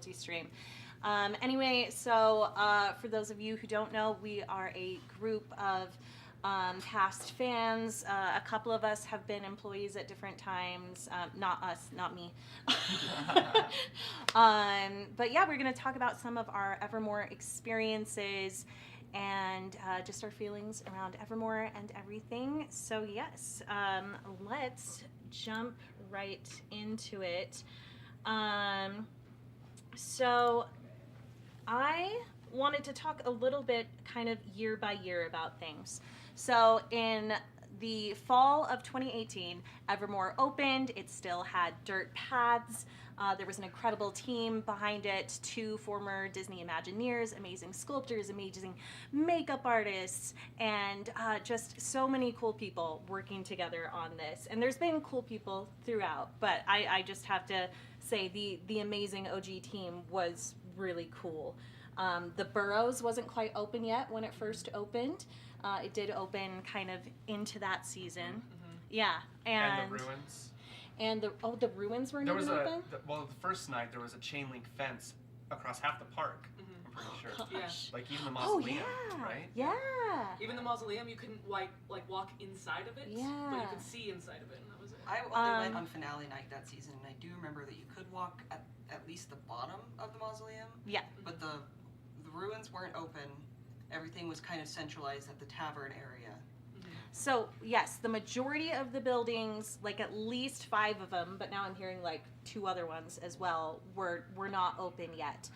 multi-stream. Anyway, so for those of you who don't know, we are a group of past fans. A couple of us have been employees at different times. Not us, not me. But yeah, we're going to talk about some of our Evermore experiences and just our feelings around Evermore and everything. So yes, let's jump right into it. So I wanted to talk a little bit kind of year by year about things. So in the fall of 2018, Evermore opened. It still had dirt paths. There was an incredible team behind it, 2 former Disney Imagineers, amazing sculptors, amazing makeup artists, and just so many cool people working together on this. And there's been cool people throughout, but I just have to say the amazing OG team was really cool. The Burrows wasn't quite open yet when it first opened. It did open kind of into that season. Mm-hmm. Yeah. And the ruins. And the ruins weren't even open? The first night there was a chain link fence across half the park. I'm pretty sure. Gosh. Like even the mausoleum, right? Yeah. Even the mausoleum, you couldn't like walk inside of it, but you could see inside of it, and that was it. I only went on finale night that season, and I do remember that you could walk at least the bottom of the mausoleum. Yeah. But the ruins weren't open. Everything was kind of centralized at the tavern area. So yes, the majority of the buildings, like at least 5 of them, but now I'm hearing like 2 other ones as well, were not open yet.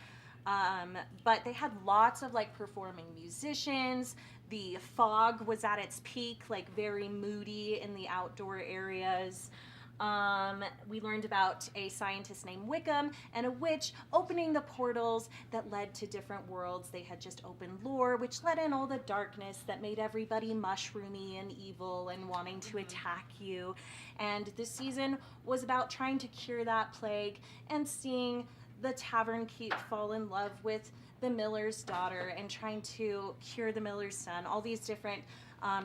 But they had lots of like performing musicians. The fog was at its peak, like very moody in the outdoor areas. We learned about a scientist named Wickham and a witch opening the portals that led to different worlds. They had just opened lore, which let in all the darkness that made everybody mushroomy and evil and wanting to attack you. And this season was about trying to cure that plague and seeing the tavern keep fall in love with the miller's daughter and trying to cure the miller's son. All these different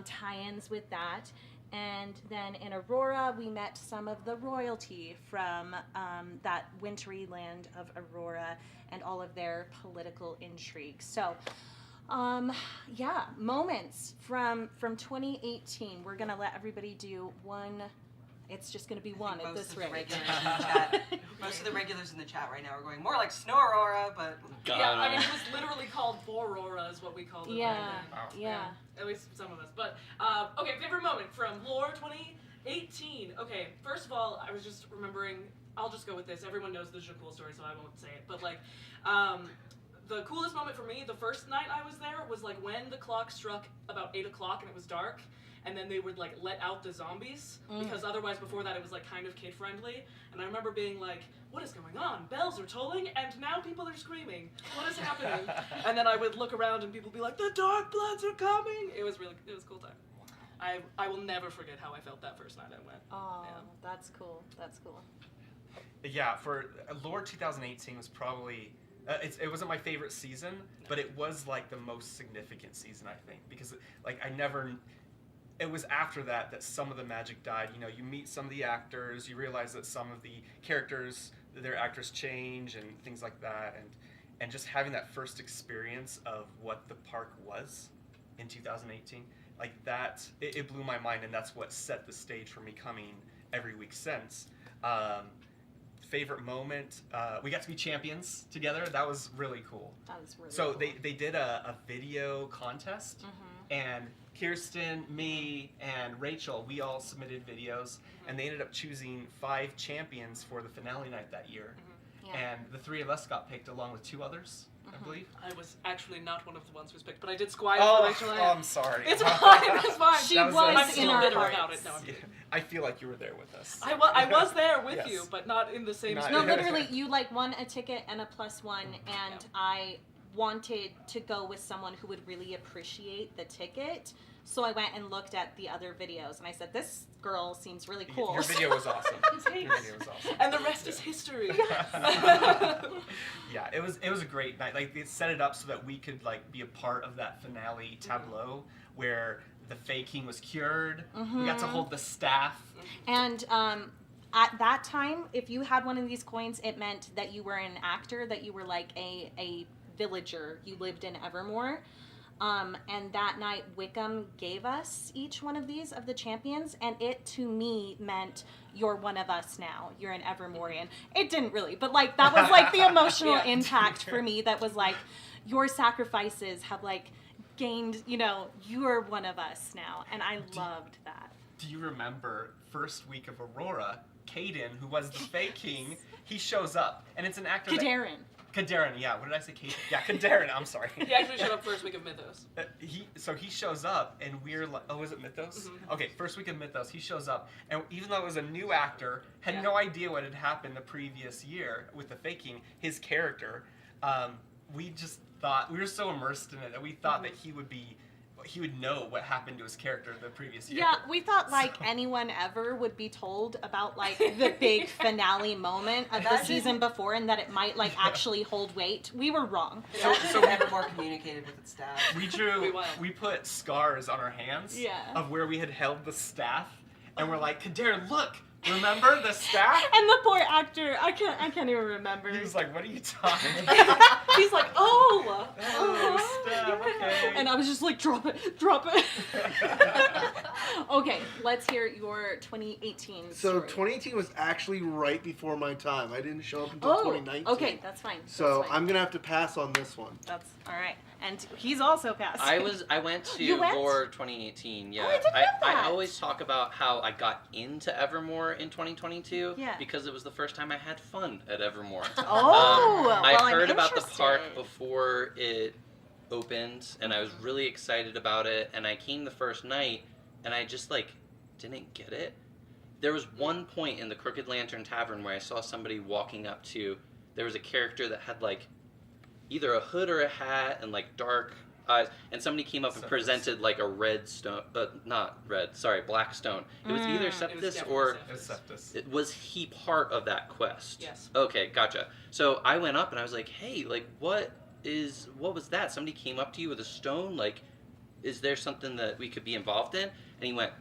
tie-ins with that. And then in Aurora, we met some of the royalty from that wintry land of Aurora and all of their political intrigue. So, yeah, moments from 2018. We're going to let everybody do one. It's just going to be one at this rate. Most of the regulars in the chat right now are going more like Snow Aurora, but... Yeah, I mean, it was literally called Borora is what we called it. Yeah, yeah. At least some of us. But, okay, favorite moment from Lore 2018. Okay, first of all, I was just remembering, I'll just go with this. Everyone knows this is a cool story, so I won't say it. But, like, the coolest moment for me, the first night I was there, was, like, when the clock struck about 8 o'clock and it was dark. And then they would like let out the zombies because otherwise before that it was like kind of kid friendly. And I remember being like, what is going on? Bells are tolling and now people are screaming. What is happening? And then I would look around and people would be like, the Dark Bloods are coming. It was a cool time. I will never forget how I felt that first night I went. Oh, yeah. That's cool. That's cool. Yeah, for Lore 2018 was probably, it wasn't my favorite season, but it was like the most significant season I think because like it was after that some of the magic died. You know, you meet some of the actors, you realize that some of the characters, their actors change and things like that, and just having that first experience of what the park was in 2018, like that, it blew my mind, and that's what set the stage for me coming every week since. Favorite moment, we got to be champions together. That was really cool. That was really cool. So they did a video contest, and Kirsten, me, and Rachel, we all submitted videos, and they ended up choosing 5 champions for the finale night that year. Yeah. And the 3 of us got picked along with 2 others, I believe. I was actually not one of the ones who was picked, but I did squire for Rachel. Oh, I'm sorry. It's fine, it's fine. She was I'm still in bitter our about it. No, Yeah, I feel like you were there with us. I was there with Yes. you, but not in the same No, spirit. literally, you like won a ticket and a +1, and I wanted to go with someone who would really appreciate the ticket. So I went and looked at the other videos, and I said, this girl seems really cool. Your video was awesome. Your video was awesome. And the rest is history. Yeah, it was a great night. Like, they set it up so that we could like be a part of that finale tableau where the Fae King was cured. We got to hold the staff. And at that time, if you had one of these coins, it meant that you were an actor, that you were like a villager. You lived in Evermore. And that night, Wickham gave us each one of these of the champions, and it to me meant you're one of us now. You're an Evermorean. It didn't really, but like that was like the emotional impact for me. That was like your sacrifices have like gained. You know, you are one of us now, and I loved that. Do you remember first week of Aurora? Caden, who was the Fae King, he shows up, and it's an actor. Kadarin. Kadarin, yeah. What did I say? Yeah, Kadarin. I'm sorry. He actually showed up first week of Mythos. He shows up, and we're like, oh, is it Mythos? Mm-hmm. Okay, first week of Mythos, he shows up, and even though it was a new actor, had no idea what had happened the previous year with the Fae King, his character, we just thought, we were so immersed in it that we thought that he would know what happened to his character the previous year. Yeah, we thought like anyone ever would be told about like the big finale moment of the season before, and that it might like actually hold weight. We were wrong. So Evermore communicated with its staff. We put scars on our hands of where we had held the staff, and we're like, Kadarin, look, remember the staff? And the poor actor, I can't even remember. He was like, what are you talking about? He's like, oh, staff, okay. And I was just like, drop it. Okay, let's hear your 2018 So story. 2018 was actually right before my time. I didn't show up until 2019. Okay, that's fine. So That's fine. I'm gonna have to pass on this one. That's all right. And he's also passed. I went to You went? Lore 2018. Yeah, Oh, I didn't know that. I always talk about how I got into Evermore in 2022 Yeah. because it was the first time I had fun at Evermore. Oh, well, I heard I'm about the park interested. before it opened, and I was really excited about it. And I came the first night, and I just like didn't get it. There was one point in the Crooked Lantern Tavern where I saw somebody walking up to. There was a character that had like either a hood or a hat and like dark eyes, and somebody came up and presented like a red stone, not red, sorry, black stone. It was either Septus or Septus. was he part of that quest? Yes. Okay, gotcha. So I went up and I was like, hey, like what was that? Somebody came up to you with a stone, like, is there something that we could be involved in? And he went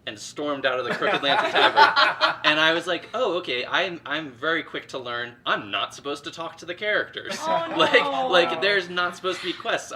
and stormed out of the Crooked Lantern Tavern. And I was like, oh, okay, I'm very quick to learn I'm not supposed to talk to the characters. Oh, no. like there's not supposed to be quests.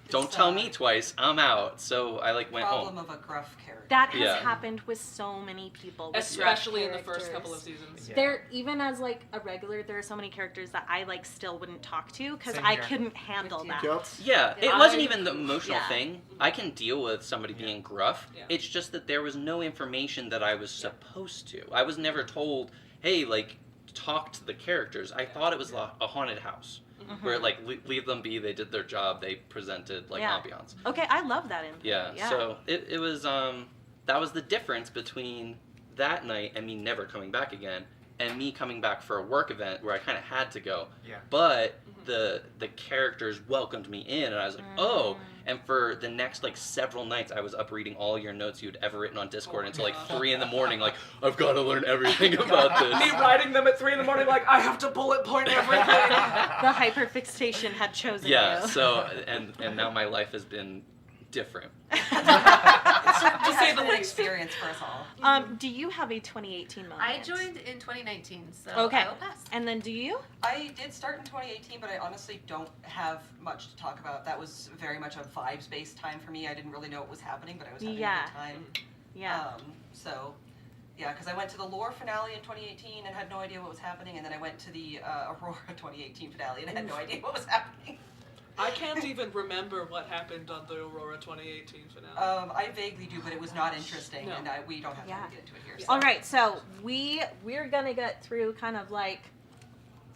Don't tell me twice, I'm out. So I like went Problem home. of a gruff character. That has Yeah. happened with so many people. With especially in the characters. first couple of seasons. Yeah. There, even as like a regular, there are so many characters that I like still wouldn't talk to because Same I here. couldn't handle With that. you. Yep. Yeah, it I- wasn't even the emotional Yeah. thing. I can deal with somebody being gruff. Yeah. It's just that there was no information that I was supposed to. I was never told, hey, like, talk to the characters. I thought it was a haunted house where, like, leave them be. They did their job. They presented, like, Yeah. ambiance. Okay, I love that input. Yeah, so it was, that was the difference between that night and me never coming back again and me coming back for a work event where I kind of had to go. Yeah. But the characters welcomed me in, and I was like, oh. And for the next like several nights, I was up reading all your notes you'd ever written on Discord until like 3 a.m. Like, I've got to learn everything about Me this. writing them at 3 a.m, like, I have to bullet point everything. The hyperfixation had chosen Yeah. you. So and now my life has been different. To say the an least. experience for us all. Do you have a 2018 moment? I joined in 2019, so Okay. I will pass. And then do you? I did start in 2018, but I honestly don't have much to talk about. That was very much a vibes-based time for me. I didn't really know what was happening, but I was having Yeah. a good time. Yeah. So, yeah, because I went to the Lore finale in 2018 and had no idea what was happening, and then I went to the Aurora 2018 finale and had no idea what was happening. I can't even remember what happened on the Aurora 2018 finale. I vaguely do, but it was not interesting, No. and we don't have time Yeah. to get into it here. So. All right, so we're gonna get through kind of like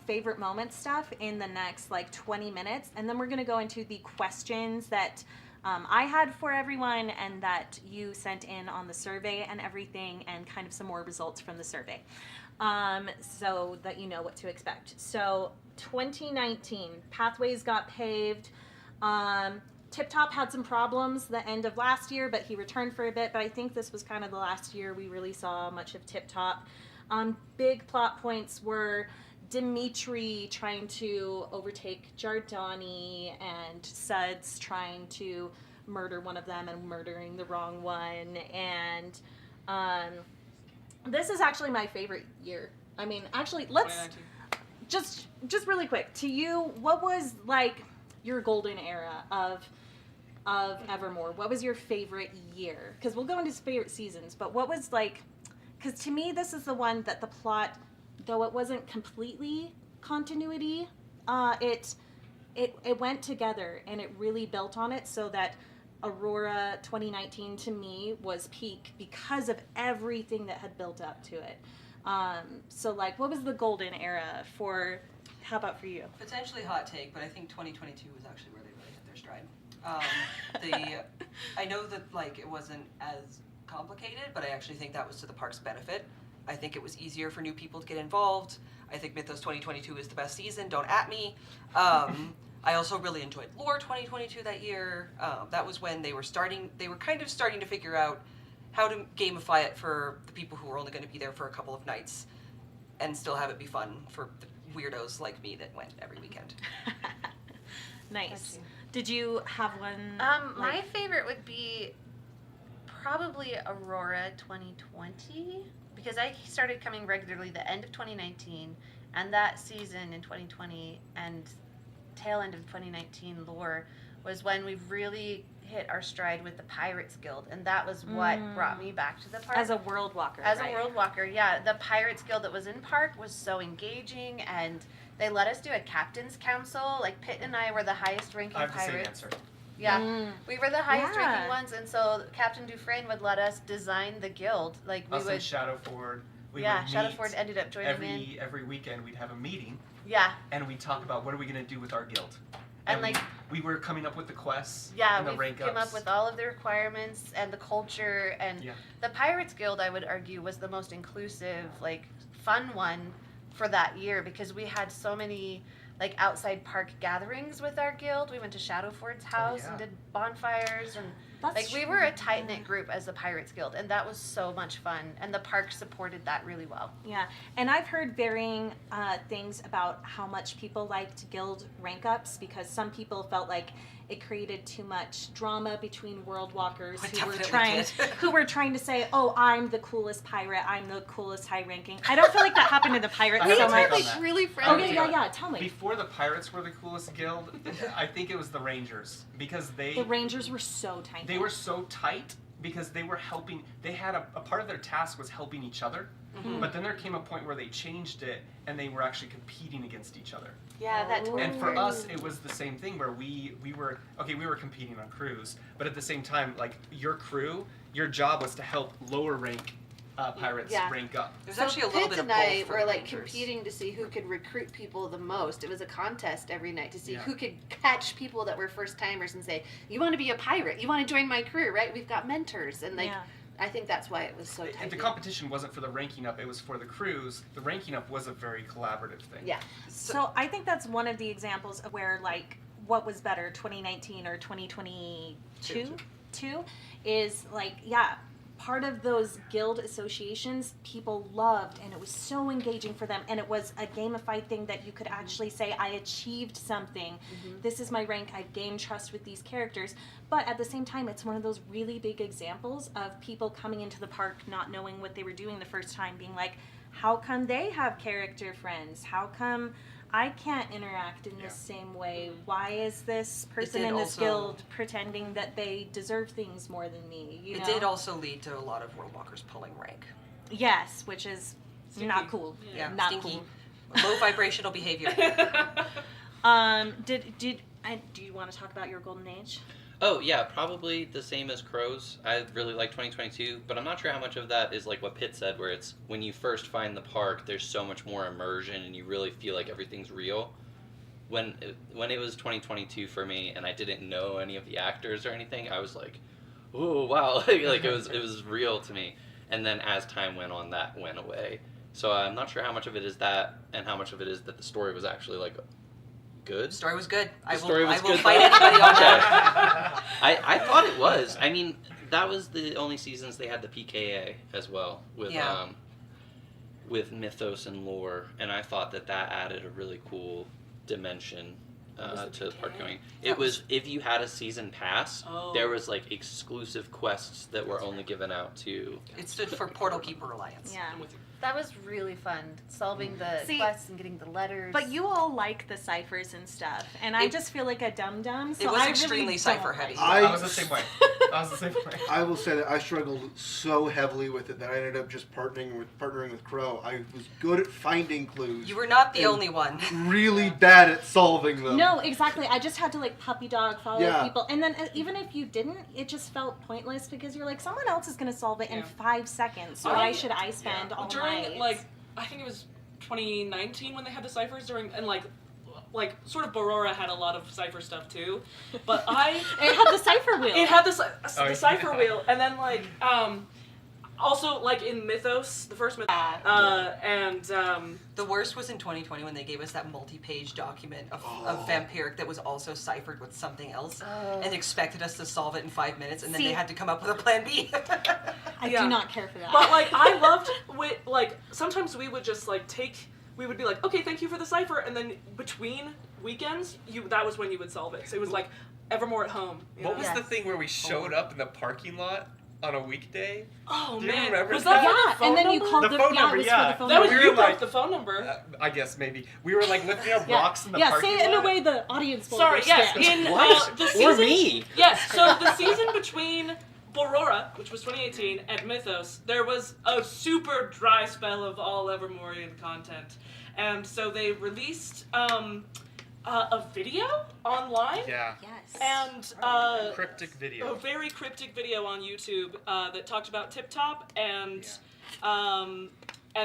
favorite moment stuff in the next like 20 minutes, and then we're gonna go into the questions that I had for everyone and that you sent in on the survey and everything, and kind of some more results from the survey, so that you know what to expect. So 2019 pathways got paved. Tip Top had some problems the end of last year, but he returned for a bit. But I think this was kind of the last year we really saw much of Tip Top. Big plot points were Dimitri trying to overtake Jardani, and Suds trying to murder one of them and murdering the wrong one, and This is actually my favorite year. I mean, actually, let's 2019. just really quick. To you, what was like your golden era of Evermore? What was your favorite year? Because we'll go into favorite seasons, but what was like? Because to me, this is the one that the plot, though it wasn't completely continuity, it went together and it really built on it so that Aurora 2019 to me was peak because of everything that had built up to it. So like, what was the golden era for? How about for you? Potentially hot take, but I think 2022 was actually where they really hit their stride. I know that like it wasn't as complicated, but I actually think that was to the park's benefit. I think it was easier for new people to get involved. I think Mythos 2022 is the best season. Don't at me. I also really enjoyed Lore 2022 that year. That was when they were kind of starting to figure out how to gamify it for the people who were only going to be there for a couple of nights and still have it be fun for the weirdos like me that went every weekend. Nice. Did you have one? My favorite would be probably Aurora 2020 because I started coming regularly the end of 2019 and that season in 2020 and tail end of 2019 Lore was when we really hit our stride with the Pirates Guild, and that was what brought me back to the park. As a world walker, As right? a world walker, yeah. The Pirates Guild that was in park was so engaging, and they let us do a captain's council. Like, Pitt and I were the highest ranking I have the same pirates. answer. Yeah, we were the highest Yeah. ranking ones, and so Captain Dufresne would let us design the guild. Like, we Us would... and Shadowford. We yeah, would Shadowford meet ended up joining in. every weekend. We'd have a meeting Yeah, and we'd talk about what are we going to do with our guild. and like... we were coming up with the quests Yeah, and the we rank came ups. up with all of the requirements and the culture, and Yeah. the Pirates Guild, I would argue, was the most inclusive, like, fun one for that year because we had so many, like, outside park gatherings with our guild. We went to Shadowford's house yeah. and did bonfires, and That's like we true. were a tight-knit group as the Pirates Guild, and that was so much fun, and the park supported that really well. Yeah, and I've heard varying things about how much people liked guild rank ups because some people felt like it created too much drama between world walkers It who were definitely trying to say, "Oh, I'm the coolest pirate. I'm the coolest high ranking." I don't feel like that happened to the pirates I have so a take much. on that. really Okay, friendly. Yeah. Tell me. Before the pirates were the coolest guild, I think it was the Rangers because The Rangers were so tiny. they were so tight because they were helping. They had a part of their task was helping each other, but then there came a point where they changed it and they were actually competing against each other. Yeah, that totally And for worked. us, it was the same thing where we were competing on crews, but at the same time, like your crew, your job was to help lower rank pirates Yeah. rank up. There's So actually a little Pitt bit of and I both for were the like Rangers. competing to see who could recruit people the most. It was a contest every night to see Yeah. who could catch people that were first timers and say, "You want to be a pirate? You want to join my crew, right? We've got mentors." And like, Yeah. I think that's why it was so tight. The competition wasn't for the ranking up; it was for the crews. The ranking up was a very collaborative thing. Yeah. So I think that's one of the examples of where like what was better, 2019 or 2022? Two is like, yeah, part of those guild associations people loved and it was so engaging for them and it was a gamified thing that you could actually say, I achieved something. This is my rank. I've gained trust with these characters. But at the same time, it's one of those really big examples of people coming into the park not knowing what they were doing the first time, being like, how come they have character friends? How come I can't interact in the Yeah. same way? Why is this person did in this also- guild pretending that they deserve things more than me? You It know? did also lead to a lot of world walkers pulling rank. Yes, which is not Stinky. cool. Yeah, Not stinky, cool. low vibrational behavior. Do you want to talk about your golden age? Oh, yeah, probably the same as Crows. I really like 2022, but I'm not sure how much of that is like what Pitt said, where it's when you first find the park, there's so much more immersion and you really feel like everything's real. When it was 2022 for me and I didn't know any of the actors or anything, I was like, oh, wow, like it was real to me. And then as time went on, that went away. So I'm not sure how much of it is that and how much of it is that the story was actually like good. The story was good. I story will was good, fight though? anybody on Okay. that. I thought it was. I mean, that was the only seasons they had the PKA as well with Yeah. with mythos and lore, and I thought that added a really cool dimension to park going. That It was if you had a season pass, Oh. there was like exclusive quests that were only given out to. It stood for Portal Keeper Alliance. Yeah. I'm with you. That was really fun, solving the See, quests and getting the letters. But you all like the ciphers and stuff, and I It- just feel like a dum-dum, so It was I extremely really cipher don't heavy. like I- I was the same way. I will say that I struggled so heavily with it that I ended up just partnering with Crow. I was good at finding clues. You were not the And only one. really bad at solving them. No, exactly. I just had to like puppy dog follow Yeah. people, and then even if you didn't, it just felt pointless because you're like, someone else is gonna solve it in Yeah. 5 seconds. So I- why should I spend all During night? like I think it was 2019 when they had the ciphers during and like sort of Barora had a lot of cipher stuff too, but it had the cipher wheel. it had the Oh, the cipher yeah. wheel and then like also like in Mythos, the first Mythos, and The worst was in 2020 when they gave us that multi-page document of vampiric that was also ciphered with something else and expected us to solve it in 5 minutes, and then See- they had to come up with a plan B. I Yeah. do not care for that. But like I loved like sometimes we would just like we would be like, okay, thank you for the cipher, and then between weekends that was when you would solve it. So it was like Evermore at home. you What know? was the Yes. thing where we showed up in the parking lot on a weekday? Oh Do you man, remember was that? that yeah, for the phone and then number? you called The phone number, it was yeah. for the phone That was We number. were you broke like- the phone number. I guess maybe we were like lifting up Yeah. rocks in the Yeah, parking say it in a lot. way the audience will Sorry, yes, understand. in What? the Or season. me? Yes, so the season between Borora, which was 2018, and Mythos, there was a super dry spell of all Evermorean content, and so they released a video online. Yeah, Yes. And cryptic a video. very cryptic video on YouTube that talked about Tip Top, and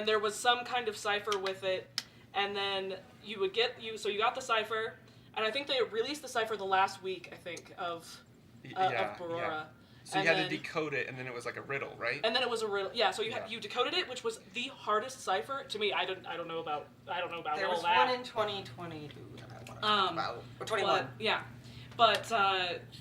there was some kind of cipher with it, and then you got the cipher, and I think they released the cipher the last week, I think, of Borora. So you And had then- to decode it, and then it was like a riddle, right? And then it was a riddle. Yeah, so you Yeah. you decoded it, which was the hardest cipher to me. I don't know about There all was that. one in 2022 that I want to talk about. Or 21. But, yeah, but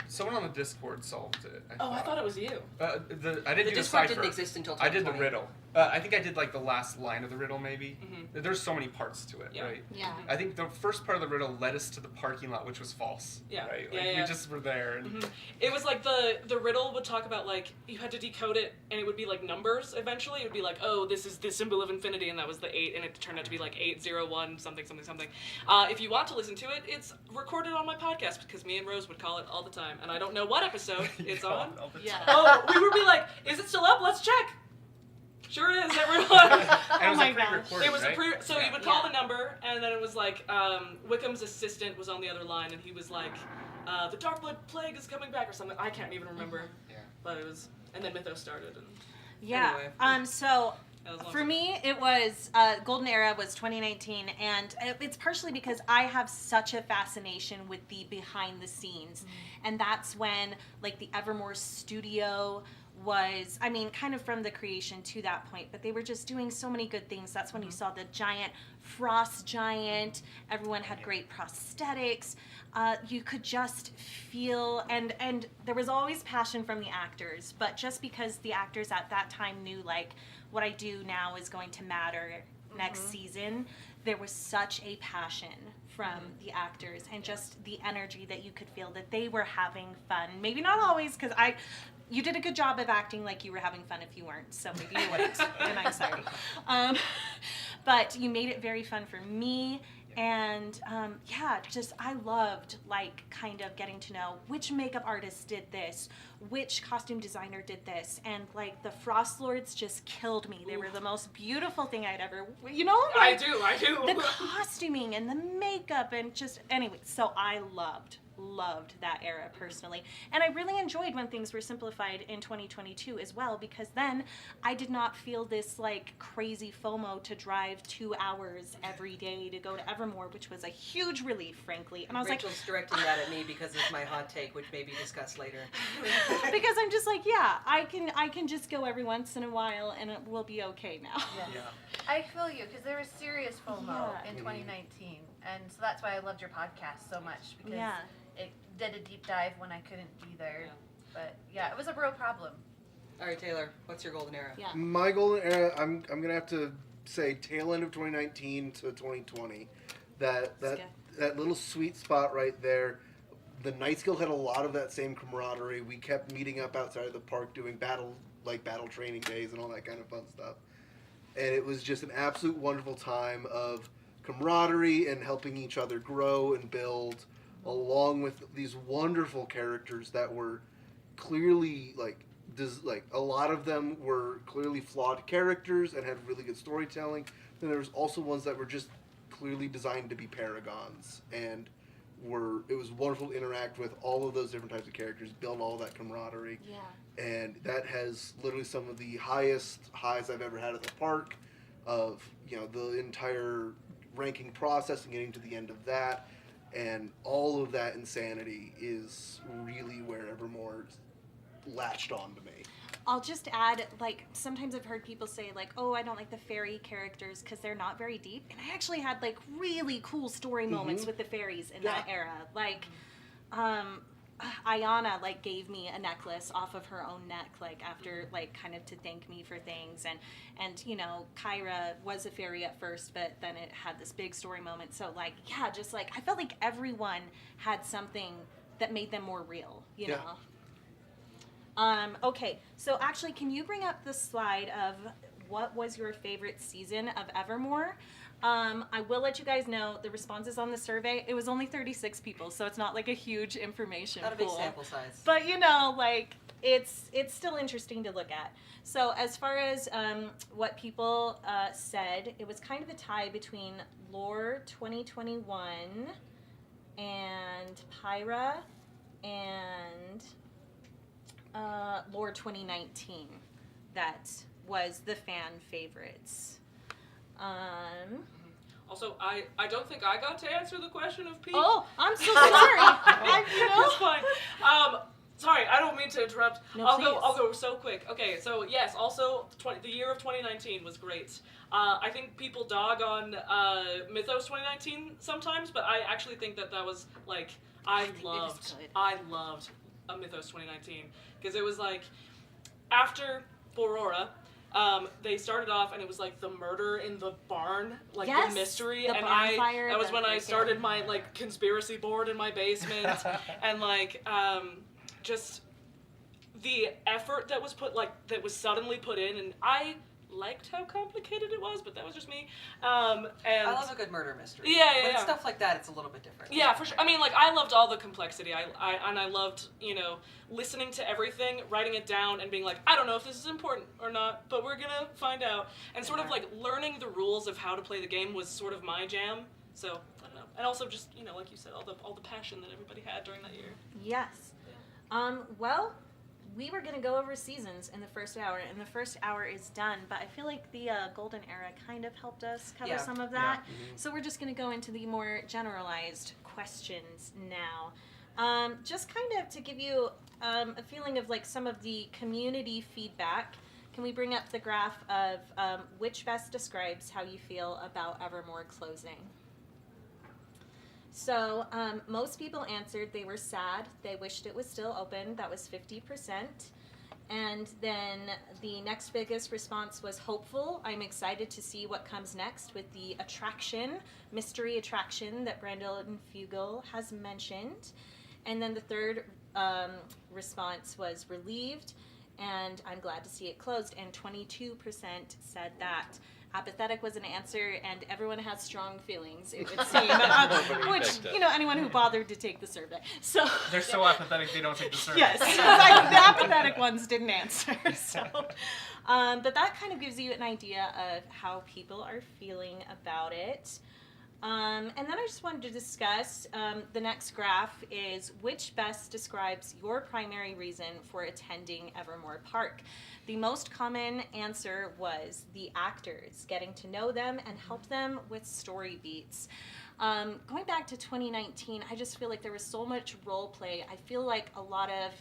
Someone on the Discord solved it. I thought it was you. I didn't The do the Discord cipher. didn't exist until I 2020. did the riddle. I think I did like the last line of the riddle, maybe. Mhm. There's so many parts to it, Yeah. right? Yeah. I think the first part of the riddle led us to the parking lot, which was false. Yeah. Right. Yeah, Like, yeah. We just were there. And Mhm. It was like the riddle would talk about like you had to decode it, and it would be like numbers. Eventually, it would be like, oh, this is the symbol of infinity, and that was the 8, and it turned out to be like 801 something something something. If you want to listen to it, it's recorded on my podcast because me and Rose would call it all the time, and I don't know what episode it's Call on. it all the Yeah. time. Oh, we would be like, is it still up? Let's check. Sure is, everyone. And it was Oh my a gosh. pre-recorded, It was right? a pre. So Yeah. you would call Yeah. the number, and then it was like Wickham's assistant was on the other line, and he was like, "The Dark Blood Plague is coming back" or something. I can't even remember. Yeah. But it was, and then Mythos started, and Yeah. Anyway. So that was for awesome. me, it was Golden Era was 2019, and it's partially because I have such a fascination with the behind the scenes, and that's when like the Evermore studio was, I mean, kind of from the creation to that point, but they were just doing so many good things. That's when you saw the giant frost giant. Everyone had great prosthetics. You could just feel, and there was always passion from the actors, but just because the actors at that time knew like what I do now is going to matter next season, there was such a passion from the actors and just the energy that you could feel that they were having fun. Maybe not always, because you did a good job of acting like you were having fun if you weren't, so maybe you wouldn't, and I'm sorry. But you made it very fun for me, and just I loved like kind of getting to know which makeup artist did this, which costume designer did this, and like the Frost Lords just killed me. They were the most beautiful thing I'd ever, I like, do. the costuming and the makeup and just anyway, so I loved that era personally, and I really enjoyed when things were simplified in 2022 as well, because then I did not feel this like crazy FOMO to drive 2 hours every day to go to Evermore, which was a huge relief, frankly. And I was Rachel's directing that at me because of my hot take, which may be discussed later. like, because I'm just like, yeah, I can just go every once in a while and it will be okay now. Yeah. I feel you, because there was serious FOMO Yeah. in 2019, and so that's why I loved your podcast so much, because Yeah. it did a deep dive when I couldn't be there. Yeah. But yeah, it was a real problem. All right, Taylor, what's your golden era? Yeah. My golden era, I'm gonna have to say tail end of 2019 to 2020. That that little sweet spot right there. The Night Guild had a lot of that same camaraderie. We kept meeting up outside of the park doing battle training days and all that kind of fun stuff. And it was just an absolute wonderful time of camaraderie and helping each other grow and build, along with these wonderful characters that were clearly a lot of them were clearly flawed characters and had really good storytelling. Then there was also ones that were just clearly designed to be paragons, and it was wonderful to interact with all of those different types of characters, build all that camaraderie. Yeah. And that has literally some of the highest highs I've ever had at the park, of the entire ranking process and getting to the end of that, and all of that insanity is really where Evermore latched on to me. I'll just add, sometimes I've heard people say, oh, I don't like the fairy characters because they're not very deep. And I actually had, really cool story moments with the fairies in that era. Ayana, gave me a necklace off of her own neck, after, kind of to thank me for things. And Kyra was a fairy at first, but then it had this big story moment. So, I felt like everyone had something that made them more real, you know? Okay, so actually, can you bring up the slide of what was your favorite season of Evermore? I will let you guys know the responses on the survey. It was only 36 people, so it's not a huge information Not a pool. big sample size. But it's still interesting to look at. So as far as what people said, it was kind of a tie between Lore 2021 and Pyra and Lore 2019. That was the fan favorites. Also, I don't think I got to answer the question of Pete. Oh, I'm so sorry. It's fine. Sorry, I don't mean to interrupt. No, I'll go so quick. Okay, so yes, also the year of 2019 was great. I think people dog on Mythos 2019 sometimes, but I actually think that was I loved Mythos 2019 because it was after Aurora. They started off and it was the murder in the barn, Yes, the mystery, the and bonfire, that was the when I freaking- started my conspiracy board in my basement, and just the effort that was that was suddenly put in, and I liked how complicated it was, but that was just me. And I love a good murder mystery. Yeah, When yeah. it's stuff like that, it's a little bit different. Yeah, for sure. I mean, I loved all the complexity. I loved, listening to everything, writing it down, and being I don't know if this is important or not, but we're gonna find out. And sort of learning the rules of how to play the game was sort of my jam. So I don't know. And also just like you said, all the passion that everybody had during that year. Yes. Well, we were going to go over seasons in the first hour, and the first hour is done, but I feel like the Golden Era kind of helped us cover some of that. Yeah. Mm-hmm. So we're just going to go into the more generalized questions now. Just kind of to give you a feeling of some of the community feedback, can we bring up the graph of which best describes how you feel about Evermore closing? So most people answered they were sad. They wished it was still open. That was 50%. And then the next biggest response was hopeful. I'm excited to see what comes next with the mystery attraction that Brandon Fugel has mentioned. And then the third response was relieved, and I'm glad to see it closed. And 22% said that. Apathetic was an answer, and everyone has strong feelings, it would seem. Which, anyone who bothered to take the survey. So They're so apathetic they don't take the survey. yes, the apathetic ones didn't answer. So, but that kind of gives you an idea of how people are feeling about it. And then I just wanted to discuss the next graph is which best describes your primary reason for attending Evermore Park. The most common answer was the actors, getting to know them and help them with story beats. Going back to 2019, I just feel like there was so much role play. I feel like a lot of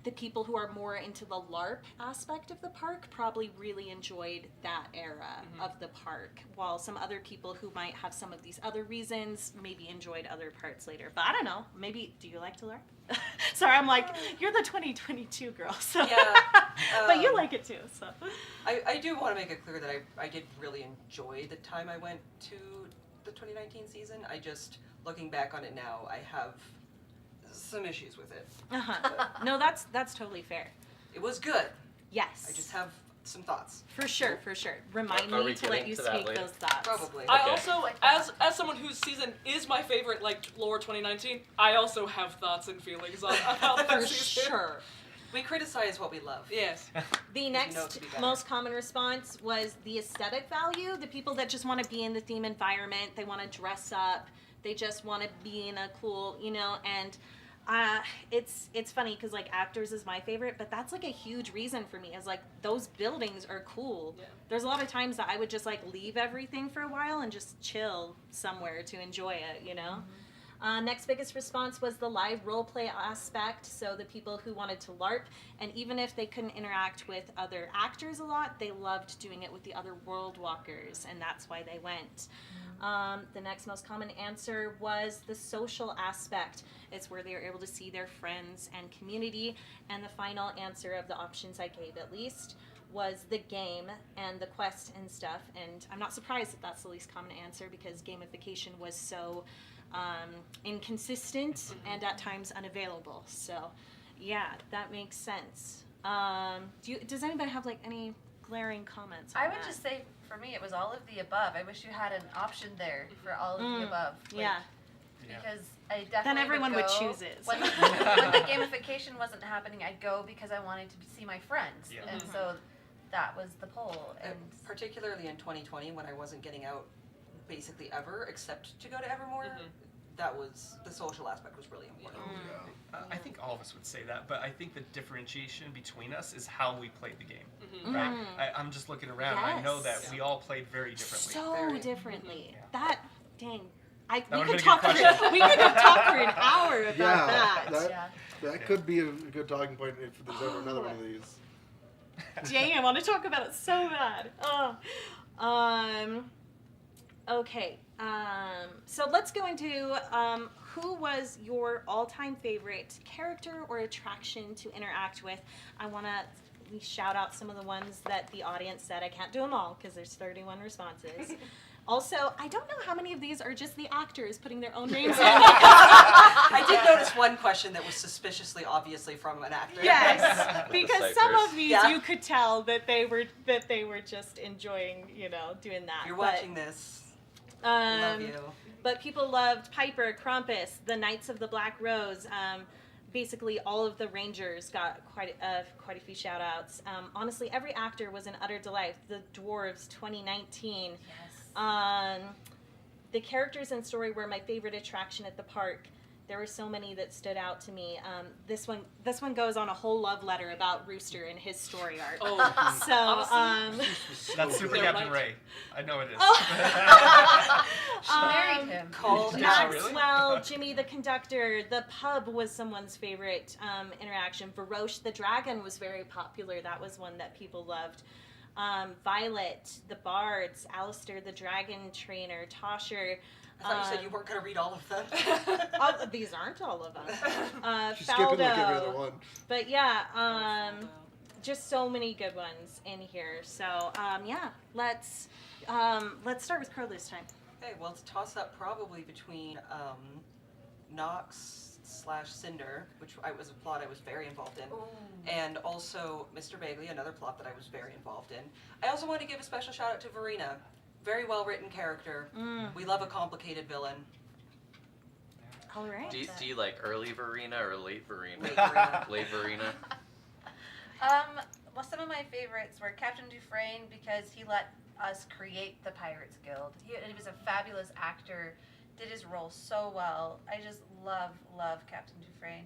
the people who are more into the LARP aspect of the park probably really enjoyed that era of the park, while some other people who might have some of these other reasons maybe enjoyed other parts later. But I don't know, maybe, do you like to LARP? Sorry, I'm you're the 2022 girl, so. Yeah. But you like it too, so. I do want to make it clear that I did really enjoy the time I went to the 2019 season. I just, looking back on it now, I have some issues with it. No, that's totally fair. It was good. Yes. I just have some thoughts. For sure. Remind Are me we to let getting you to that speak later? those thoughts. Probably. I Okay. also, as someone whose season is my favorite, like Lore 2019, I also have thoughts and feelings about that For season. sure. We criticize what we love. Yes. The know it next to be better. most common response was the aesthetic value. The people that just want to be in the theme environment, they want to dress up, they just want to be in a cool, and it's funny because like actors is my favorite, but that's like a huge reason for me is like those buildings are cool. Yeah. There's a lot of times that I would just like leave everything for a while and just chill somewhere to enjoy it, Next biggest response was the live role play aspect. So the people who wanted to LARP, and even if they couldn't interact with other actors a lot, they loved doing it with the other world walkers, and that's why they went. The next most common answer was the social aspect. It's where they were able to see their friends and community. And the final answer of the options I gave, at least, was the game and the quest and stuff. And I'm not surprised that that's the least common answer because gamification was so inconsistent and at times unavailable. So, yeah, that makes sense. Does anybody have like any glaring comments on I would that? just say, for me, it was all of the above. I wish you had an option there for all of the above. Yeah. Because I definitely Then everyone would go, choose it. When the gamification wasn't happening, I'd go because I wanted to see my friends. Yeah. And so that was the poll. And Particularly in 2020 when I wasn't getting out basically ever except to go to Evermore, that was, the social aspect was really important. I think all of us would say that, but I think the differentiation between us is how we played the game. Mm-hmm. Right? I'm just looking around. And I know that Yes. we all played very differently. So Very. differently. Yeah. That, dang. That We would've could been a talk good for question. we could have talked for an hour about Yeah, that. yeah. That could be a good talking point if there's ever another one of these. Dang, I want to talk about it so bad. Oh. Okay. So let's go into who was your all-time favorite character or attraction to interact with. I want to shout out some of the ones that the audience said. I can't do them all because there's 31 responses. Also, I don't know how many of these are just the actors putting their own names in. I did notice one question that was suspiciously obviously from an actor. Yes, because some ciphers. of these Yeah. you could tell that they were just enjoying, doing that. You're But, watching this. Love you. But people loved Piper, Krampus, the Knights of the Black Rose. Basically, all of the Rangers got quite a few shout outs. Honestly, every actor was an utter delight. The Dwarves 2019. Yes. The characters and story were my favorite attraction at the park. There were so many that stood out to me. This one goes on a whole love letter about Rooster and his story arc. Oh, So, That's Super They're Captain right. Ray. I know it is. She married him. Called Did she out. really? Maxwell, Jimmy the Conductor, the pub was someone's favorite interaction. Varoche the Dragon was very popular. That was one that people loved. Violet, the Bards, Alistair the Dragon Trainer, Tosher. I thought you said you weren't going to read all of them. These aren't all of them. She's skipping like every other Faldo. one. But yeah, just so many good ones in here. So yeah, let's start with Crow this time. Okay, well, it's a toss-up probably between Nox/Cinder, which was a plot I was very involved in, and also Mr. Bagley, another plot that I was very involved in. I also want to give a special shout-out to Verena. Very well-written character. We love a complicated villain. All right. Do you like early Verena or late Verena? Late Verena. Late Verena. Well, some of my favorites were Captain Dufresne because he let us create the Pirates Guild. He was a fabulous actor, did his role so well. I just love Captain Dufresne.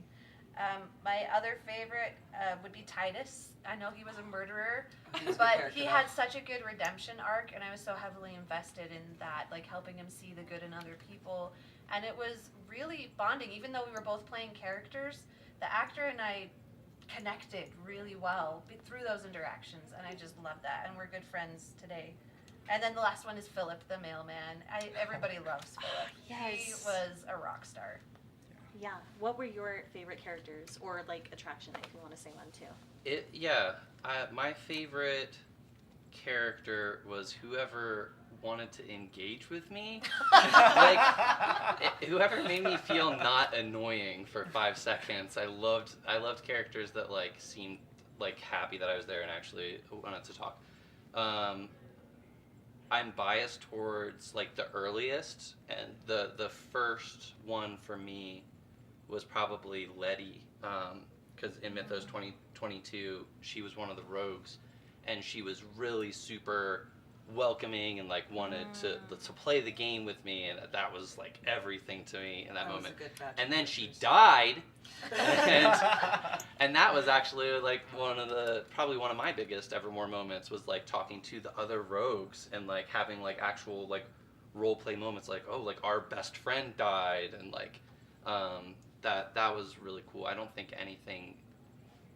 My other favorite would be Titus. I know he was a murderer, He was a good but character, he though. had such a good redemption arc, and I was so heavily invested in that, like helping him see the good in other people. And it was really bonding, even though we were both playing characters. The actor and I connected really well through those interactions, and I just love that. And we're good friends today. And then the last one is Philip, the mailman. Everybody loves Philip. He Yes. was a rock star. Yeah. What were your favorite characters or like attraction, if you want to say one too? My favorite character was whoever wanted to engage with me. Like, whoever made me feel not annoying for 5 seconds. I loved characters that like seemed like happy that I was there and actually wanted to talk. I'm biased towards like the earliest, and the first one for me was probably Letty, because in Mythos 2022 she was one of the rogues, and she was really super welcoming and like wanted to play the game with me, and that was like everything to me in that moment. Was a good batch And of then she characters. died, and that was actually like probably one of my biggest Evermore moments, was like talking to the other rogues and like having like actual like role play moments, like, oh, like our best friend died, and like that was really cool. I don't think anything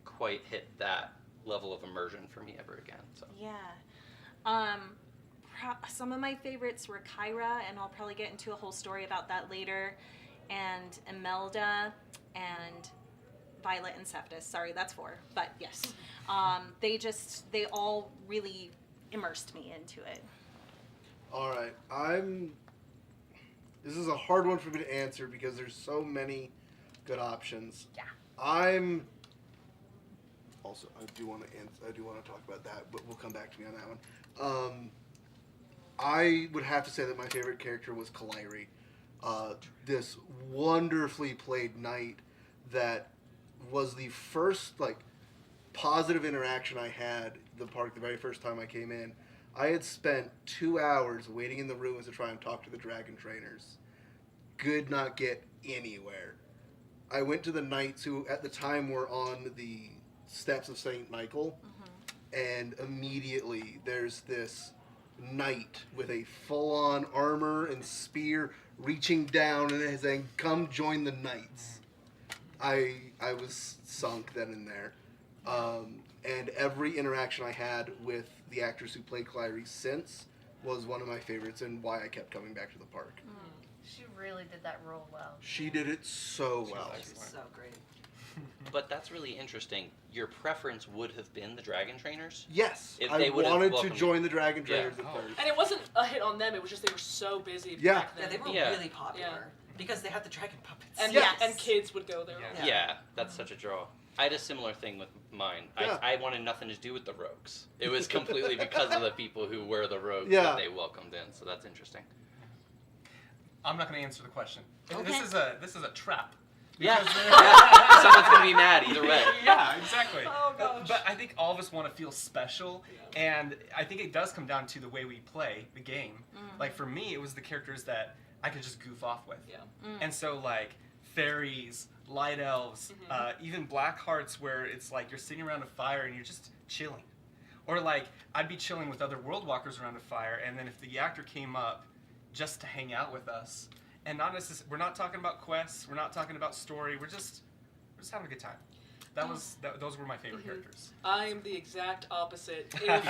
quite hit that level of immersion for me ever again. So Yeah. Some of my favorites were Kyra, and I'll probably get into a whole story about that later, and Imelda, and Violet and Septus. Sorry, that's 4, but yes. They all really immersed me into it. All right, this is a hard one for me to answer because there's so many good options. Yeah. Also, I do want to talk about that, but we'll come back to me on that one. I would have to say that my favorite character was Kaleri. This wonderfully played knight that was the first like positive interaction I had at the park the very first time I came in. I had spent 2 hours waiting in the ruins to try and talk to the dragon trainers. Could not get anywhere. I went to the knights who at the time were on the steps of St. Michael, and immediately there's this knight with a full-on armor and spear reaching down and saying, "Come join the knights." I was sunk then and there. And every interaction I had with the actors who played Kaleri since was one of my favorites and why I kept coming back to the park. She really did that role well. She did it so well. She's so great. but that's really interesting. Your preference would have been the dragon trainers? Yes, If I they would've wanted to welcomed join the dragon Yeah. trainers at Oh. first. And it wasn't a hit on them. It was just they were so busy Yeah. back Yeah, then. they were Yeah. really popular because they had the dragon puppets. And Yes. and kids would go there. Yeah. Yeah, that's such a draw. I had a similar thing with mine. Yeah. I wanted nothing to do with the rogues. It was completely because of the people who were the rogues Yeah. that they welcomed in, so that's interesting. I'm not going to answer the question. Okay. This is a trap. Yeah. Because Yeah. Someone's going to be mad either way. Yeah, exactly. Oh, gosh. But I think all of us want to feel special, and I think it does come down to the way we play the game. Like for me, it was the characters that I could just goof off with. Yeah. And so like fairies, light elves, even black hearts, where it's like you're sitting around a fire and you're just chilling. Or like I'd be chilling with other world walkers around a fire, and then if the actor came up just to hang out with us, and not necessarily, we're not talking about quests, we're not talking about story, we're just having a good time. Those were my favorite characters. I am the exact opposite. If, Me too.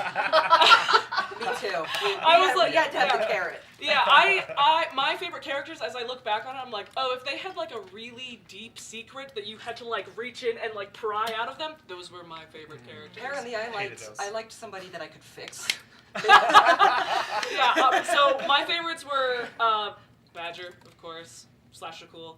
I was like, we had to have yeah. the carrot. yeah, I my favorite characters, as I look back on it, I'm like, oh, if they had like a really deep secret that you had to like reach in and like pry out of them, those were my favorite characters. Apparently, Hated those. I liked somebody that I could fix. Yeah, so my favorites were Badger, of course, /Shacool.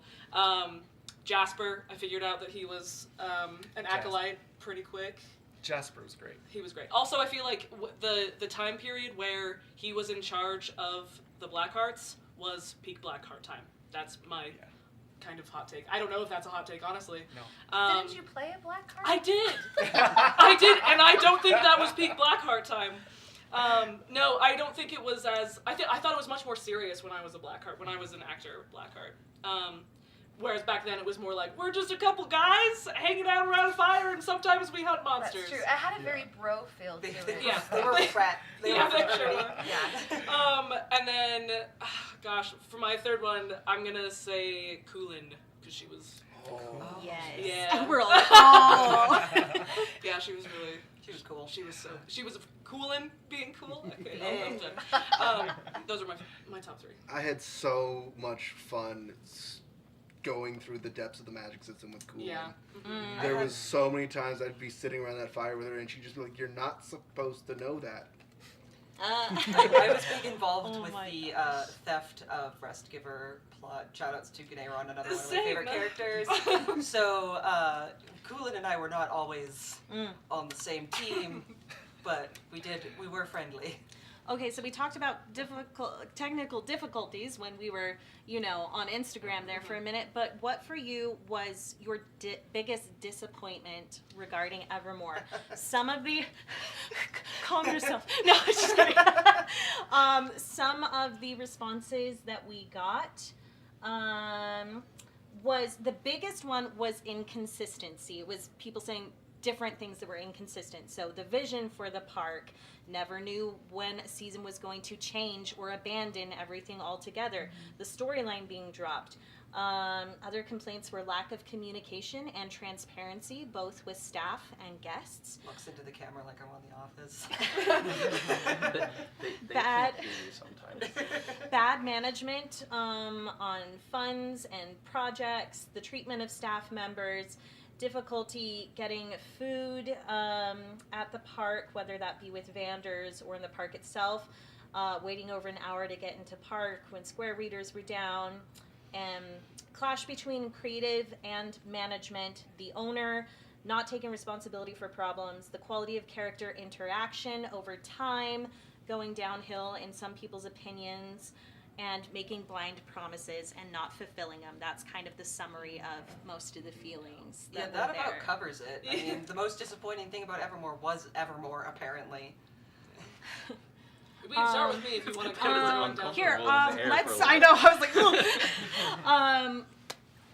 Jasper, I figured out that he was an acolyte pretty quick. Jasper was great. He was great. Also, I feel like the time period where he was in charge of the Blackhearts was peak Blackheart time. That's my kind of hot take. I don't know if that's a hot take, honestly. No. Didn't you play a black card? I did. I did, and I don't think that was peak Blackheart time. No, I don't think it was as. I thought it was much more serious when I was a Blackheart, when I was an actor of Blackheart. Whereas back then it was more like, we're just a couple guys hanging out around a fire and sometimes we hunt monsters. That's true. I had a very bro feel to They, it. they, Yeah. they were frat. They Yeah, were they sure fraternity. were. Yeah. And then, gosh, for my third one, I'm gonna say Kulin, because she was. Yes. Yeah. We're all like, oh. Yeah, she was really. She was cool. She was coolin' being cool. Okay, Yeah. I'm done. Those are my top 3. I had so much fun going through the depths of the magic system with Coolin. Yeah. Mhm. There was so many times I'd be sitting around that fire with her and she'd just be like, "You're not supposed to know that." I was big involved Oh with my the gosh. theft of Restgiver plot. Shoutouts to Gneron, another one of my Same. favorite characters. So, Kulin and I were not always on the same team, but we were friendly. Okay, so we talked about technical difficulties when we were, on Instagram there for a minute. But what for you was your biggest disappointment regarding Evermore? Some of the calm yourself. No, just kidding. Some of the responses that we got was the biggest one was inconsistency. It was people saying different things that were inconsistent. So the vision for the park, never knew when a season was going to change or abandon everything altogether. The storyline being dropped. Other complaints were lack of communication and transparency, both with staff and guests. Looks into the camera like I'm on The Office. They Bad. can't hear you sometimes. Bad management on funds and projects, the treatment of staff members, difficulty getting food at the park, whether that be with vendors or in the park itself, waiting over an hour to get into park when square readers were down, and clash between creative and management, the owner not taking responsibility for problems, the quality of character interaction over time going downhill in some people's opinions, and making blind promises and not fulfilling them. That's kind of the summary of most of the feelings Yeah, that that were about there. covers it. I mean, the most disappointing thing about Evermore was Evermore, apparently. We can start with me if you want to go down. Here, Uncomfortable in the air let's. for a I little know. I was like,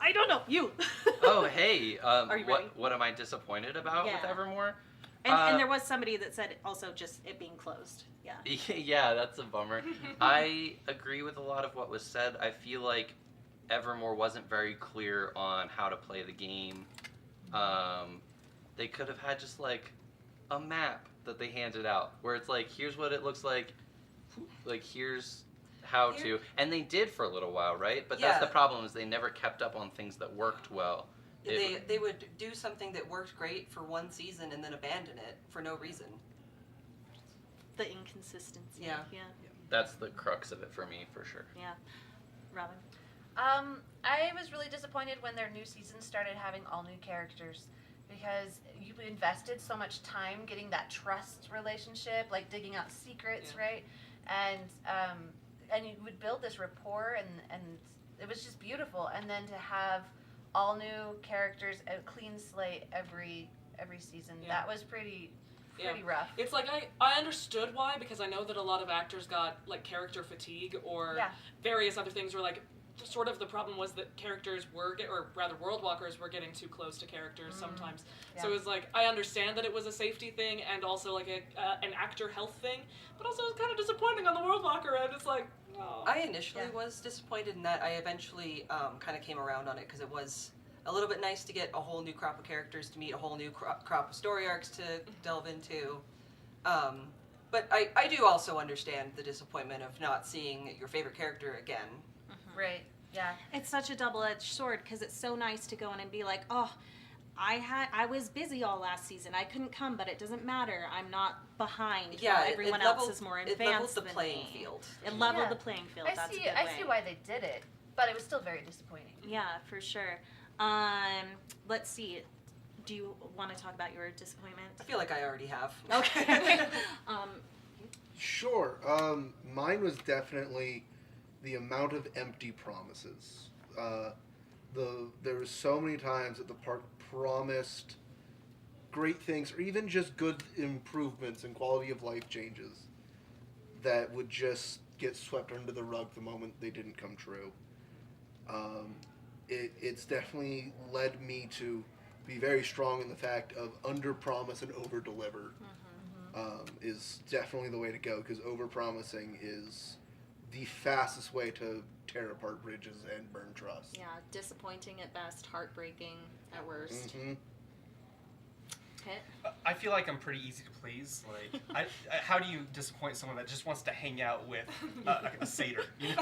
I don't know. You. Oh, hey. Are you ready? What am I disappointed about with Yeah. Evermore? And there was somebody that said also just it being closed. Yeah. Yeah, that's a bummer. I agree with a lot of what was said. I feel like Evermore wasn't very clear on how to play the game. They could have had just like a map that they handed out where it's like, here's what it looks like here's how to, and they did for a little while, right? But that's the Yeah. problem, is they never kept up on things that worked well. They would do something that worked great for one season and then abandon it for no reason. The inconsistency. Yeah. Yeah. That's the crux of it for me, for sure. Yeah. Robin. I was really disappointed when their new season started having all new characters, because you invested so much time getting that trust relationship, like digging out secrets, right? And you would build this rapport, and it was just beautiful. And then to have all new characters, a clean slate every season, that was pretty rough. It's like I understood why, because I know that a lot of actors got like character fatigue or various other things where like sort of the problem was that characters were or rather world walkers were getting too close to characters sometimes. Yeah. So it was like I understand that it was a safety thing and also like an actor health thing, but also it was kind of disappointing on the world walker end. It's like, oh. I initially was disappointed in that. I eventually kind of came around on it because it was a little bit nice to get a whole new crop of characters to meet, a whole new crop of story arcs to delve into. But I do also understand the disappointment of not seeing your favorite character again. Right. Yeah. It's such a double-edged sword because it's so nice to go in and be like, oh, I was busy all last season. I couldn't come, but it doesn't matter. I'm not behind. Yeah, while everyone else is more advanced. It leveled the than playing me. field. It leveled Yeah. the playing field. I That's see. a good I way. see why they did it, but it was still very disappointing. Yeah, for sure. Let's see. Do you want to talk about your disappointment? I feel like I already have. Okay. Sure. Mine was definitely the amount of empty promises. There were so many times that the park promised great things, or even just good improvements and quality of life changes, that would just get swept under the rug the moment they didn't come true. It's definitely led me to be very strong in the fact of under promise and over deliver. Is definitely the way to go, because over promising is the fastest way to tear apart bridges and burn trust. Yeah, disappointing at best, heartbreaking at worst. Hit. I feel like I'm pretty easy to please. Like, how do you disappoint someone that just wants to hang out with a satyr? You know?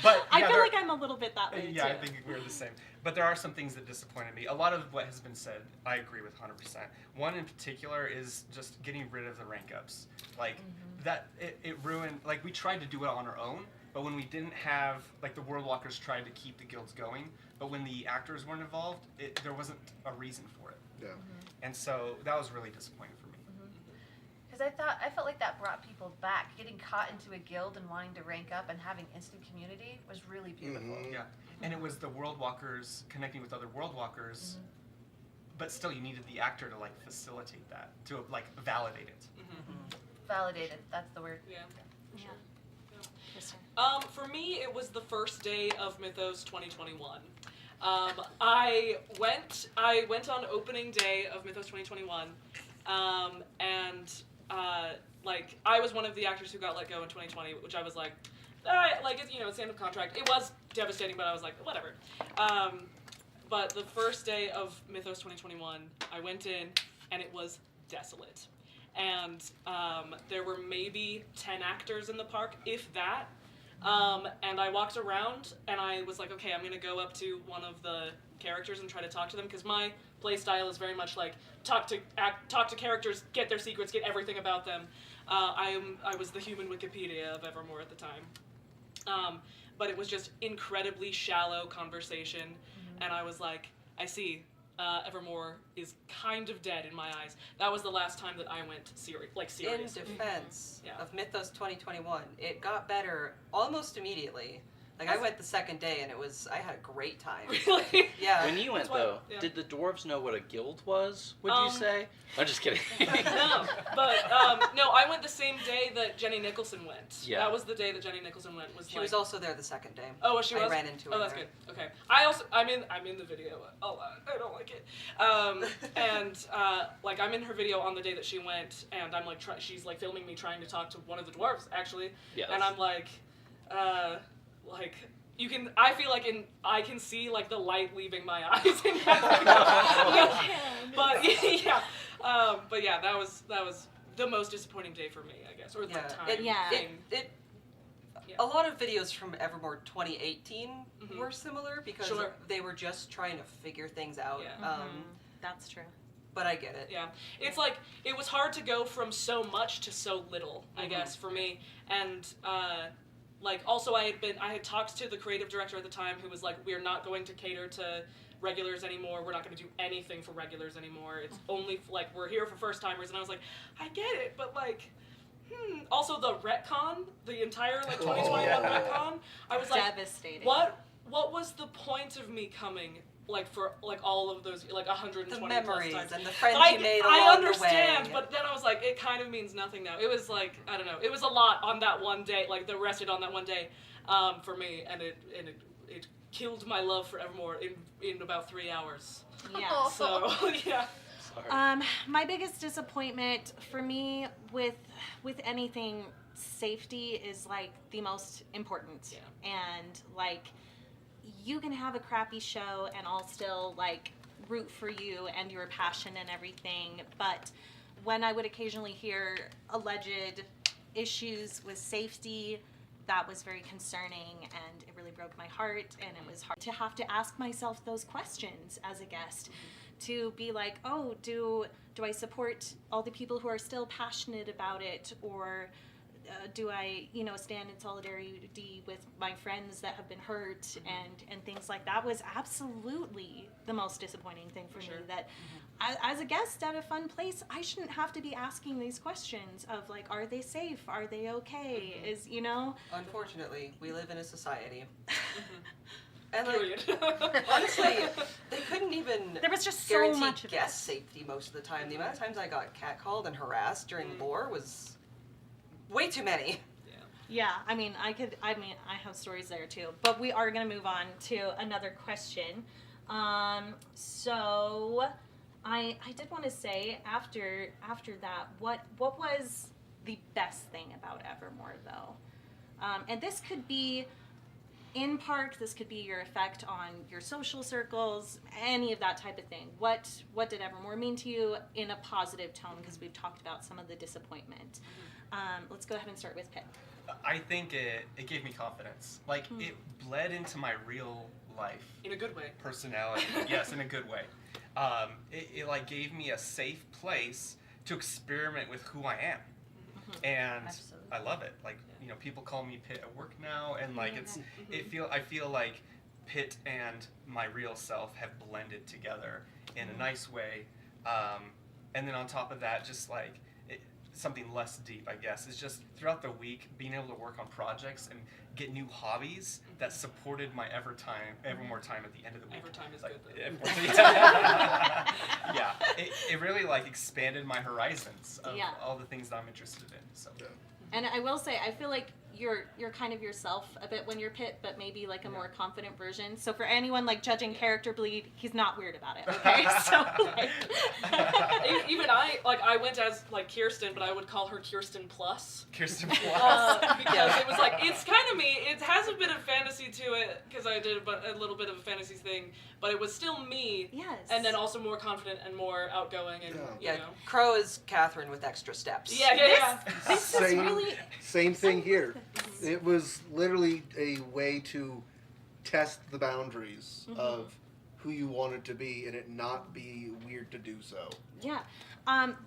But I yeah, feel like I'm a little bit that way yeah, too. I think we're the same. But there are some things that disappointed me. A lot of what has been said, I agree with 100%. One in particular is just getting rid of the rank ups. Like that, it ruined. Like we tried to do it on our own, but when we didn't have, like the World Walkers tried to keep the guilds going, but when the actors weren't involved, there wasn't a reason for it. Yeah. And so that was really disappointing for me. Because I felt like that brought people back. Getting caught into a guild and wanting to rank up and having instant community was really beautiful. Mhm. Yeah, and it was the World Walkers connecting with other World Walkers, but still you needed the actor to like facilitate that, to like validate it. Validated, that's the word. Yeah. Yeah. Yes, sir. For me, it was the first day of Mythos 2021. I went on opening day of Mythos 2021, and like I was one of the actors who got let go in 2020, which I was like, it's it's the end of contract. It was devastating, but I was like, whatever. But the first day of Mythos 2021, I went in, and it was desolate, and there were maybe 10 actors in the park, if that. And I walked around, and I was like, okay, I'm gonna go up to one of the characters and try to talk to them, because my play style is very much like talk to characters, get their secrets, get everything about them. I was the human Wikipedia of Evermore at the time, but it was just incredibly shallow conversation, and I was like, I see. Evermore is kind of dead in my eyes. That was the last time that I went serious. In defense Yeah. of Mythos 2021, it got better almost immediately. Like I went the second day and I had a great time. Really? Yeah. When you went, That's why- though, yeah. did the dwarves know what a guild was, would you say? I'm just kidding. No, but no, I went the same day that Jenny Nicholson went. Yeah. That was the day that Jenny Nicholson went. She was also there the second day. Oh, she was. I ran into her. Oh, that's there. good. Okay. I'm in the video a lot. I don't like it. And like I'm in her video on the day that she went, and I'm like she's like filming me trying to talk to one of the dwarves actually. Yes. And I'm like you can. I feel like I can see like the light leaving my eyes in that video. But yeah, but yeah, that was the most disappointing day for me, I guess, or the Yeah. time. Yeah. A lot of videos from Evermore 2018 were similar because Sure. they were just trying to figure things out. Yeah. That's true. But I get it. Yeah, it's like it was hard to go from so much to so little, I guess, for me. And like also I had talked to the creative director at the time who was like, we're not going to cater to regulars anymore. We're not going to do anything for regulars anymore. It's only like we're here for first timers. And I was like, I get it, but like. Also the retcon, the entire like 2021 retcon, I was like, Devastating. what was the point of me coming like for like all of those like 120 The plus memories times? and the friends you made I along understand, the way. but then I was like, it kind of means nothing now. It was like, I don't know, it was a lot on that one day, like the rested on that one day for me, and it killed my love for Evermore in about 3 hours. Yeah. So yeah. Sorry. My biggest disappointment for me with anything safety is like the most important. Yeah. And like you can have a crappy show and I'll still like root for you and your passion and everything, but when I would occasionally hear alleged issues with safety, that was very concerning and it really broke my heart, and it was hard to have to ask myself those questions as a guest. To be like, oh, do I support all the people who are still passionate about it, or do I, stand in solidarity with my friends that have been hurt and things like that? Was absolutely the most disappointing thing for me. That as a guest at a fun place, I shouldn't have to be asking these questions of like, are they safe? Are they okay? Unfortunately, we live in a society. And Period. honestly, they couldn't even There was just so guarantee much of guest it. safety most of the time. The amount of times I got catcalled and harassed during lore was way too many. Yeah, I have stories there too. But we are going to move on to another question. So I did want to say after that, what was the best thing about Evermore though? And this could be in park, this could be your effect on your social circles, any of that type of thing. What did Evermore mean to you in a positive tone? Because we've talked about some of the disappointment. Let's go ahead and start with Pitt. I think it gave me confidence. Like, it bled into my real life. In a good way. Personality. Yes, in a good way. It like gave me a safe place to experiment with who I am. And Absolutely. I love it. Like, you know, people call me Pitt at work now, and like I feel like Pitt and my real self have blended together in a nice way. And then on top of that, just like something less deep, I guess, is just throughout the week being able to work on projects and get new hobbies that supported my Evermore time at the end of the week. Evertime is Like, good, yeah, it really like expanded my horizons of Yeah. all the things that I'm interested in. So And I will say, I feel like you're kind of yourself a bit when you're Pitt, but maybe like a more confident version. So for anyone like judging character bleed, he's not weird about it. Okay, so like, Even I went as like Kirsten, but I would call her Kirsten Plus. Kirsten Plus. Because it was like, it's kind of me. It has a bit of fantasy to it, because I did a little bit of a fantasy thing, but it was still me. yes. And then also more confident and more outgoing, and Yeah, you know. Crow is Catherine with extra steps. Yeah. This is Same, really same thing here. It was literally a way to test the boundaries of who you wanted to be and it not be weird to do so. Yeah.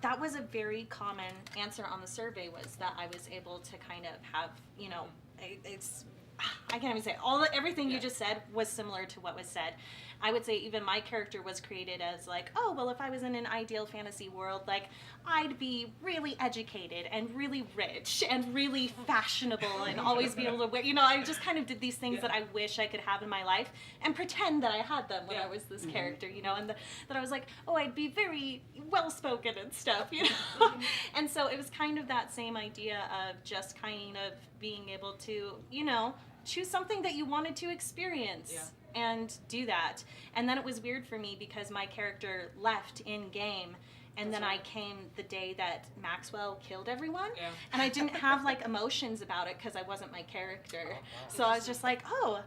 That was a very common answer on the survey, was that I was able to kind of have, you know, I can't even say it. Everything you just said was similar to what was said. I would say even my character was created as like, oh, well, if I was in an ideal fantasy world, like I'd be really educated and really rich and really fashionable and always be able to wear, you know, I just kind of did these things that I wish I could have in my life and pretend that I had them when I was this character, you know, and that I was like, oh, I'd be very well-spoken and stuff, you know. And so it was kind of that same idea of just kind of being able to, you know, choose something that you wanted to experience and do that. And then it was weird for me because my character left in game, and then I came the day that Maxwell killed everyone, and I didn't have like emotions about it because I wasn't my character. So I was just like, oh,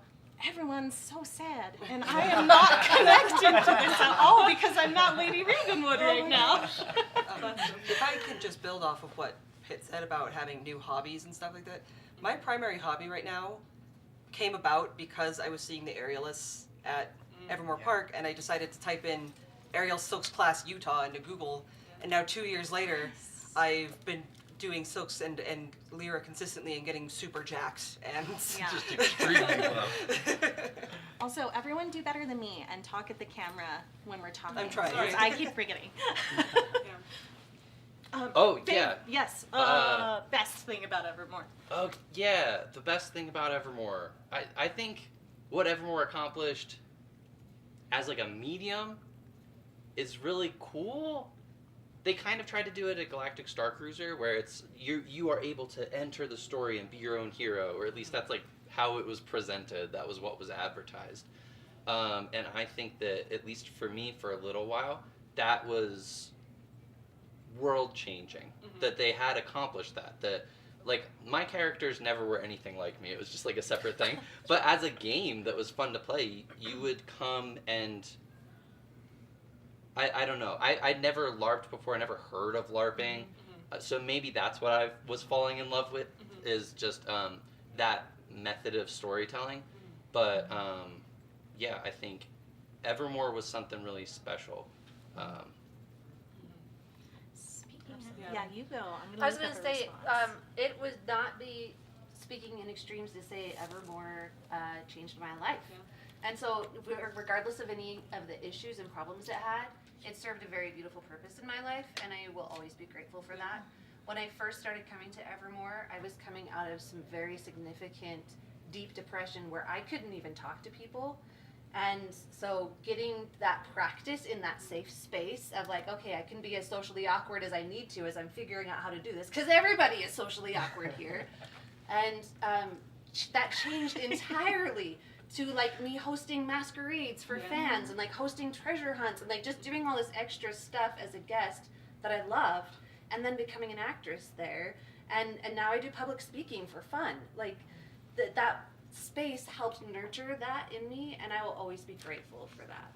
everyone's so sad, and I am not connected to this at all because I'm not Lady Ravenwood right now. If I could just build off of what Pitt said about having new hobbies and stuff like that, my primary hobby right now came about because I was seeing the aerialists at Evermore Park, and I decided to type in Aerial Silks Class Utah into Google, and now 2 years later, I've been doing silks and Lyra consistently and getting super jacked, and Yeah. Just extremely well. Also, everyone do better than me and talk at the camera when we're talking. I'm trying. because I keep forgetting. Yes. Best thing about Evermore. Oh, yeah, the best thing about Evermore. I think what Evermore accomplished as like a medium is really cool. They kind of tried to do it at Galactic Star Cruiser, where it's you are able to enter the story and be your own hero, or at least that's like how it was presented. That was what was advertised. And I think that, at least for me, for a little while, that was world changing. That they had accomplished that like my characters never were anything like me. It was just like a separate thing. But as a game that was fun to play, you would come and I don't know. I'd never LARPed before. I never heard of LARPing. So maybe that's what I was falling in love with, is just that method of storytelling. But yeah, I think Evermore was something really special. Speaking of, yeah, you go. I'm gonna I was look going up to a say, response. it would not be speaking in extremes to say Evermore changed my life. And so, regardless of any of the issues and problems it had, it served a very beautiful purpose in my life, and I will always be grateful for that. When I first started coming to Evermore, I was coming out of some very significant, deep depression where I couldn't even talk to people. And so getting that practice in that safe space of like, okay, I can be as socially awkward as I need to as I'm figuring out how to do this, because everybody is socially awkward here. And that changed entirely to like me hosting masquerades for fans and like hosting treasure hunts and like just doing all this extra stuff as a guest that I loved, and then becoming an actress there. And now I do public speaking for fun. Like that space helped nurture that in me, and I will always be grateful for that.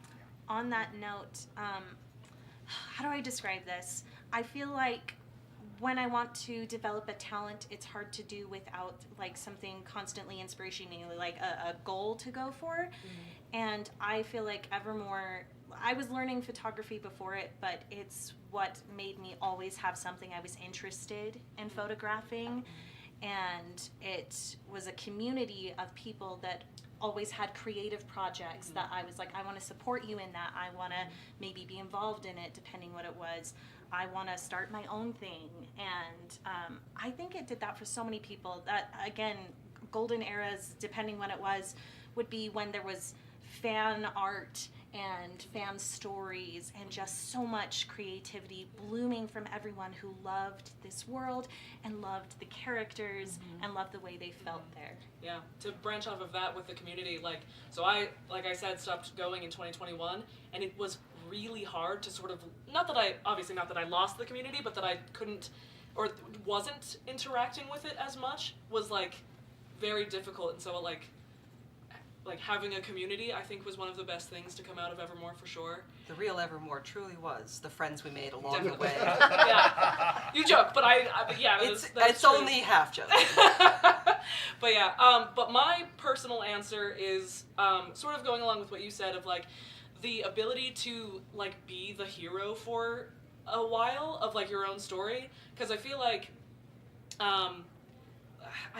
On that note, how do I describe this? I feel like when I want to develop a talent, it's hard to do without like something constantly inspirational, like a goal to go for. And I feel like Evermore, I was learning photography before it, but it's what made me always have something I was interested in photographing. And it was a community of people that always had creative projects that I was like, I want to support you in that. I want to maybe be involved in it, depending what it was. I want to start my own thing. And I think it did that for so many people. That, again, golden eras, depending when it was, would be when there was fan art and fan stories and just so much creativity blooming from everyone who loved this world and loved the characters and loved the way they felt there. Yeah, to branch off of that with the community, so I, like I said, stopped going in 2021, and it was really hard to sort of, not that I lost the community, but that I couldn't, or wasn't interacting with it as much, was very difficult, and so like having a community, I think, was one of the best things to come out of Evermore for sure. The real Evermore truly was the friends we made along Definitely. the way. Yeah, you joke, but yeah, It's that's true. only half joke. But yeah, but my personal answer is sort of going along with what you said of the ability to be the hero for a while of your own story, because I feel like I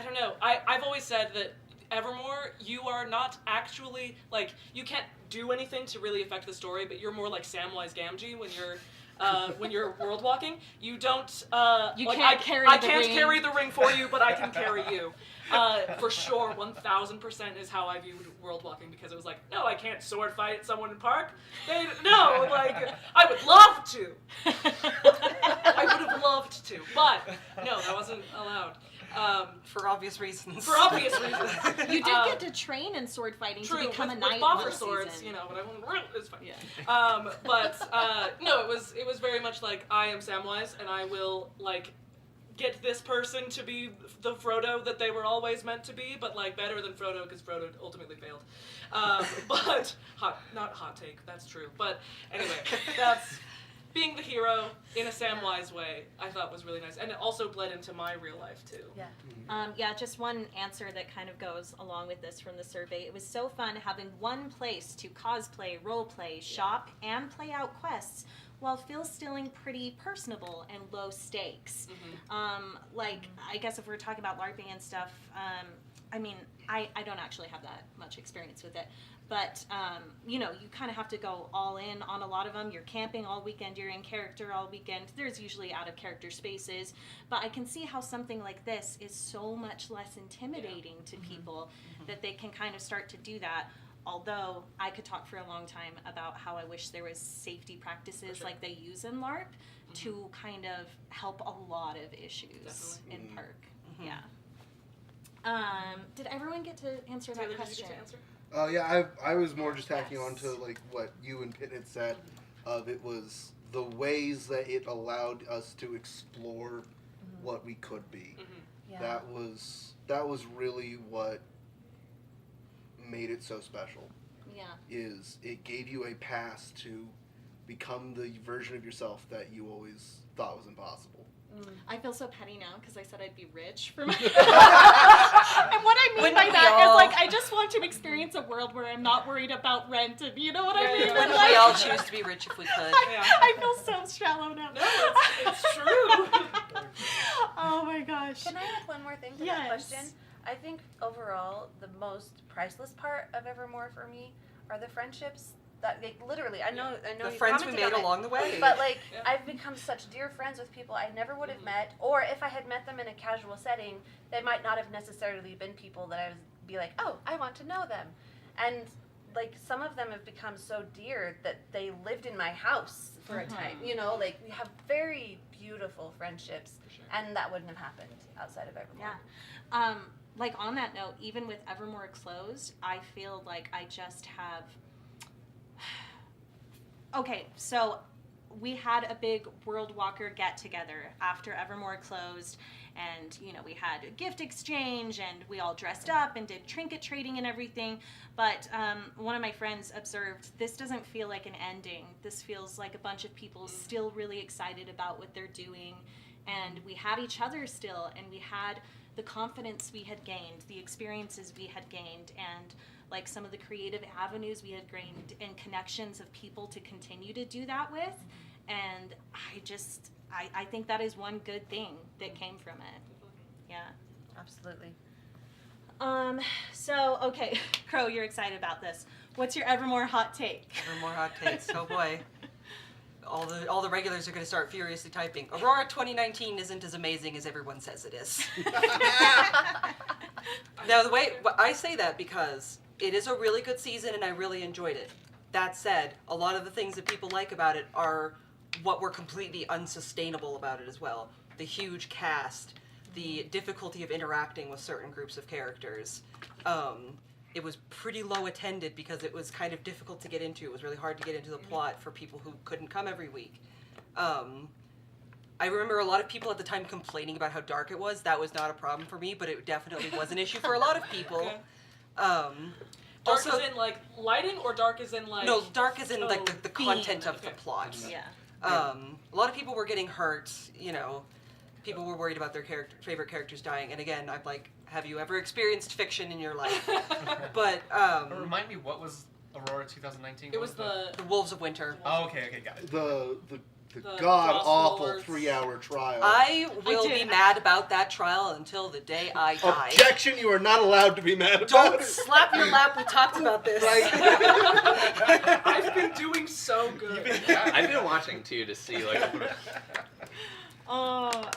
don't know, I've always said that Evermore, you are not actually you can't do anything to really affect the story, but you're more like Samwise Gamgee when you're world walking. You don't You can't carry the I can't ring. carry the ring for you, but I can carry you. For sure, 1000% is how I viewed world walking, because it was no, I can't sword fight someone in park. I would love to. I would have loved to, but no, that wasn't allowed. For obvious reasons. For obvious reasons. You did get to train in sword fighting True, to become with a knight boffer one swords, season. but I won't. It's fine. Yeah. But no, it was very much I am Samwise, and I will get this person to be the Frodo that they were always meant to be, but better than Frodo, because Frodo ultimately failed. But not hot take, that's true. But anyway, that's being the hero in a Samwise way, I thought was really nice, and it also bled into my real life too. Yeah. Just one answer that kind of goes along with this from the survey. It was so fun having one place to cosplay, roleplay, shop, and play out quests, while still feeling pretty personable and low stakes. I guess if we're talking about LARPing and stuff, I don't actually have that much experience with it, but you kind of have to go all in on a lot of them. You're camping all weekend, you're in character all weekend. There's usually out of character spaces, but I can see how something like this is so much less intimidating to people that they can kind of start to do that. Although I could talk for a long time about how I wish there was safety practices like they use in LARP to kind of help a lot of issues in park. Yeah. Did everyone get to answer that Taylor, question? did you get to answer? Yeah, I was more just tacking on to what you and Pitt had said. It was the ways that it allowed us to explore what we could be. Yeah. That was really what made it so special. Yeah. Is it gave you a pass to become the version of yourself that you always thought was impossible. I feel so petty now because I said I'd be rich for my. And what I mean Wouldn't by we that all? is I just want to experience a world where I'm not worried about rent, and you know what I mean. Yeah. Wouldn't we all choose to be rich if we could? I feel so shallow now. No, it's true. Oh my gosh. Can I add one more thing to Yes. that question? I think overall, the most priceless part of Evermore for me are the friendships that literally. I know. The you friends we commented made on it, along the way. But Yeah. I've become such dear friends with people I never would have met, or if I had met them in a casual setting, they might not have necessarily been people that I would be oh, I want to know them. And some of them have become so dear that they lived in my house for a time. We have very beautiful friendships, and that wouldn't have happened outside of Evermore. Yeah. On that note, even with Evermore closed, I feel like I just have. Okay, so we had a big World Walker get together after Evermore closed, and we had a gift exchange, and we all dressed up and did trinket trading and everything. But one of my friends observed, this doesn't feel like an ending. This feels like a bunch of people still really excited about what they're doing, and we had each other still, and we had the confidence we had gained, the experiences we had gained, and like some of the creative avenues we had gained, and connections of people to continue to do that with. And I think that is one good thing that came from it. Yeah. Absolutely. So, okay, Crow, you're excited about this. What's your Evermore hot take? Evermore hot takes. Oh boy. All the regulars are going to start furiously typing. Aurora 2019 isn't as amazing as everyone says it is. Now, I say that because it is a really good season and I really enjoyed it. That said, a lot of the things that people like about it are what were completely unsustainable about it as well. The huge cast, the difficulty of interacting with certain groups of characters. It was pretty low attended because it was kind of difficult to get into. It was really hard to get into the plot for people who couldn't come every week. I remember a lot of people at the time complaining about how dark it was. That was not a problem for me, but it definitely was an issue for a lot of people. Okay. Dark Dark as in like lighting, or dark as in like? No, dark as in like the theme. content of the Okay. plot. Yeah. A lot of people were getting hurt, people were worried about their favorite characters dying, and again, I'm like, have you ever experienced fiction in your life? But, Remind me, what was Aurora 2019? It was the The Wolves of Winter. Oh, okay, got it. The The god-awful Crossroads. 3-hour trial. I will did. be mad about that trial until the day I die. Objection, you are not allowed to be mad about Don't it. slap your lap, we talked about this. I've been doing so good. I've been watching too to see like.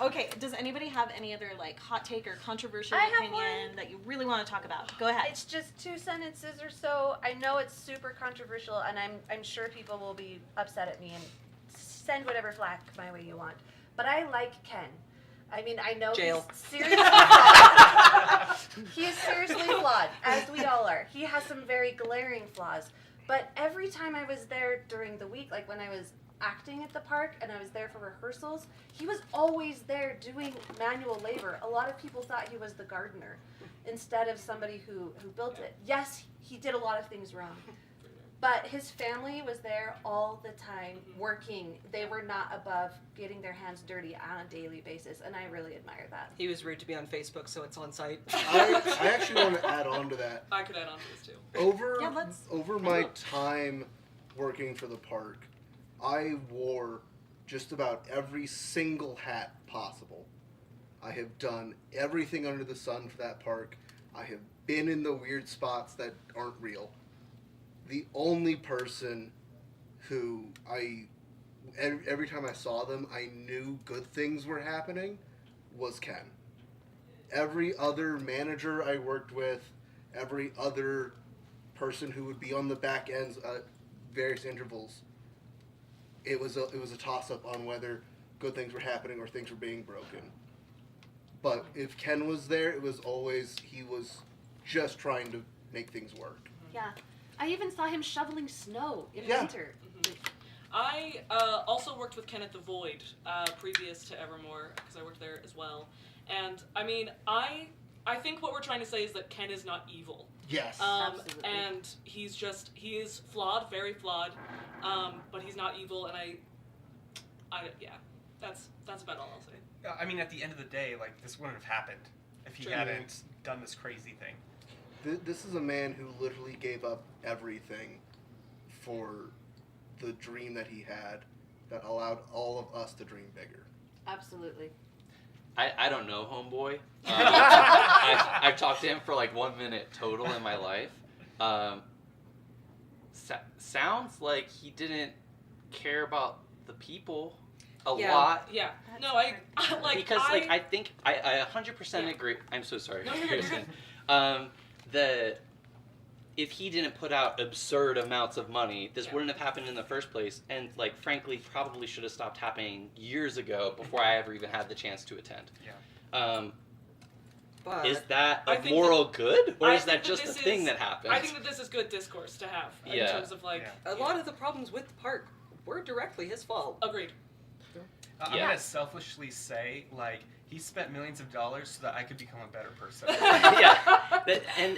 Okay. Does anybody have any other like hot take or controversial I have opinion that you really want to talk about? Go ahead. It's just 2 sentences or so. I know it's super controversial, and I'm sure people will be upset at me and send whatever flack my way you want. But I like Ken. I mean, I know Jail. he's seriously flawed. He is seriously flawed, as we all are. He has some very glaring flaws. But every time I was there during the week, like when I was acting at the park and I was there for rehearsals, he was always there doing manual labor. A lot of people thought he was the gardener instead of somebody who built it. Yes, he did a lot of things wrong. But his family was there all the time working. They were not above getting their hands dirty on a daily basis, and I really admire that. He was rude to be on Facebook, so it's on site. I actually want to add on to that. I could add on to this too. Over my time working for the park, I wore just about every single hat possible. I have done everything under the sun for that park. I have been in the weird spots that aren't real. The only person who every time I saw them, I knew good things were happening was Ken. Every other manager I worked with, every other person who would be on the back ends at various intervals, it was a toss-up on whether good things were happening or things were being broken. But if Ken was there, it was always, he was just trying to make things work. Yeah. I even saw him shoveling snow in Yeah. winter. I also worked with Ken at the Void previous to Evermore, because I worked there as well. And I mean, I think what we're trying to say is that Ken is not evil. Yes. Absolutely. And he is flawed, very flawed, but he's not evil. And yeah, that's about all I'll say. I mean, at the end of the day, like, this wouldn't have happened if he True. hadn't done this crazy thing. This is a man who literally gave up everything for the dream that he had that allowed all of us to dream bigger. Absolutely. I don't know Homeboy. I've talked to him for like 1 minute total in my life. Sounds like he didn't care about the people a lot. Yeah. That's No, I hard. like Because I think I 100% Yeah. agree. I'm so sorry. No, you're good, you're Kirsten. If he didn't put out absurd amounts of money, this Yeah. wouldn't have happened in the first place, and like frankly, probably should have stopped happening years ago before I ever even had the chance to attend. Yeah. But Is that I a think moral good, or I is think that just a this thing is- that happened? I think that this is good discourse to have in Yeah. terms of like Yeah. a lot of the problems with the park were directly his fault. agreed. I'm Yeah. gonna selfishly say, like, he spent millions of dollars so that I could become a better person. Yeah,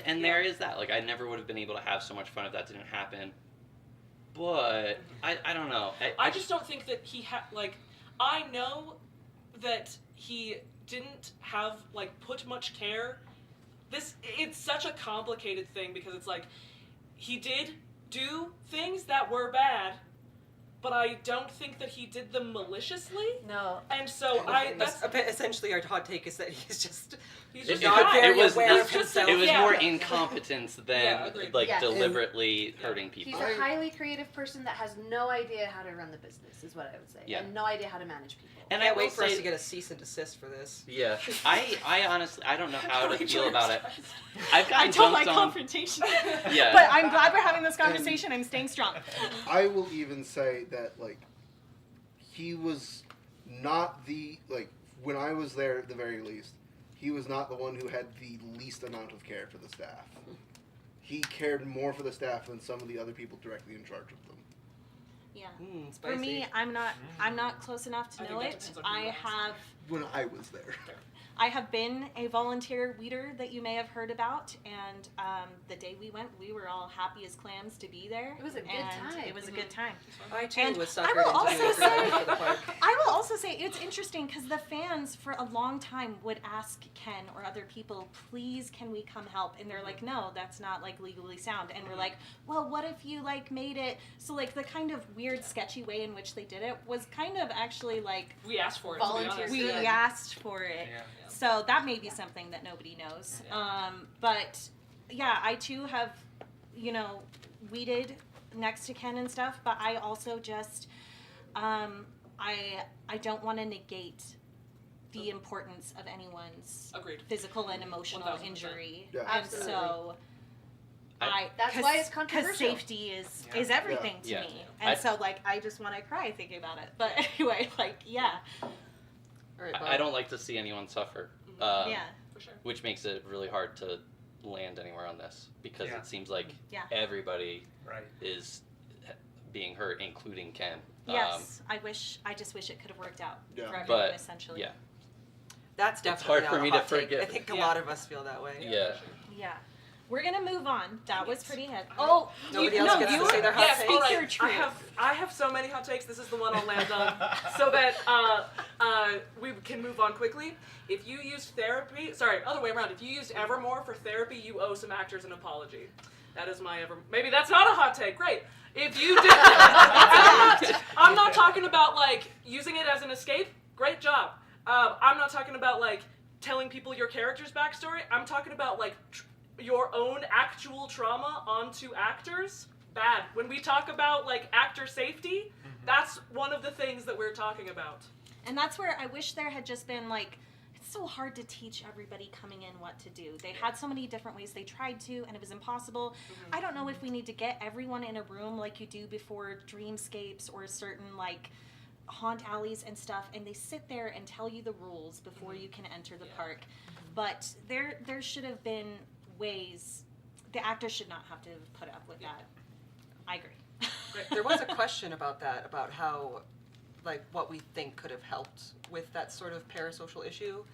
and there is that. Like, I never would have been able to have so much fun if that didn't happen. But I don't know. I just don't think that he had, like, I know that he didn't have, like, put much care. It's such a complicated thing because it's like, he did do things that were bad, but I don't think that he did them maliciously. No. And so that's essentially our hot take is that he's just just not not very was aware not- of himself. It was Yeah. more incompetence than Yeah, agreed. like Yes. deliberately hurting He's people. a highly creative person that has no idea how to run the business, is what I would say. Yeah. And no idea how to manage people. And I I can't will wait for us say, to get a cease and desist for this. yeah, I honestly I don't know how to Rachel, feel you're about it. stressed. I've gotten I don't like dunked on. confrontation. Yeah. But I'm glad we're having this conversation. I'm staying strong. I will even say that, like, he was not when I was there at the very least, he was not the one who had the least amount of care for the staff. He cared more for the staff than some of the other people directly in charge of them. Yeah. Spicy. For me, I'm not close enough to I know think that it. depends on who you ask. When I was there. I have been a volunteer leader that you may have heard about, and the day we went, we were all happy as clams to be there. It was a good and time. It was a good time. I too And was I suckered will into also doing say- for the park. I will also say it's interesting because the fans for a long time would ask Ken or other people, please can we come help? And they're like, no, that's not like legally sound. And we're like, well, what if you like made it so like the kind of weird sketchy way in which they did it was kind of actually like We asked for it. Volunteer To be honest. we good. asked for it. Yeah. So that may be something that nobody knows. But yeah, I too have, weeded next to Ken and stuff, but I also just, I don't want to negate the importance of anyone's Agreed. physical and emotional 1000%. injury. Yeah. And Absolutely. so That's why it's controversial. Because safety is Yeah. everything to Yeah. me. And so like I just want to cry thinking about it. But anyway, like yeah. All right, I don't like to see anyone suffer. Yeah. For sure. Which makes it really hard to land anywhere on this because Yeah. it seems like Yeah. everybody Right. is being hurt, including Ken. Yes, I just wish it could have worked out Yeah. for everyone But, essentially. yeah. That's It's definitely hard not for a me to hot take. forget. I think a Yeah. lot of us feel that way. Yeah. for sure. Yeah. We're gonna move on. That was pretty heavy. I- Oh, Nobody you, else no, gets you to say their hot Yes, take. all speak right. your truth. I have so many hot takes. This is the one I'll land on, so that we can move on quickly. If you used therapy, sorry, other way around. If you used Evermore for therapy, you owe some actors an apology. That is my Maybe that's not a hot take. Great. If you did, I'm not talking about like using it as an escape. Great job. I'm not talking about like telling people your character's backstory. I'm talking about like your own actual trauma onto actors. Bad. When we talk about like actor safety, that's one of the things that we're talking about. And that's where I wish there had just been like, it's so hard to teach everybody coming in what to do. They had so many different ways they tried to, and it was impossible. I don't know if we need to get everyone in a room like you do before dreamscapes or certain like haunt alleys and stuff, and they sit there and tell you the rules before you can enter the park. But there should have been ways. The actors should not have to have put up with that. I agree. There was a question about that, about how, like, what we think could have helped with that sort of parasocial issue.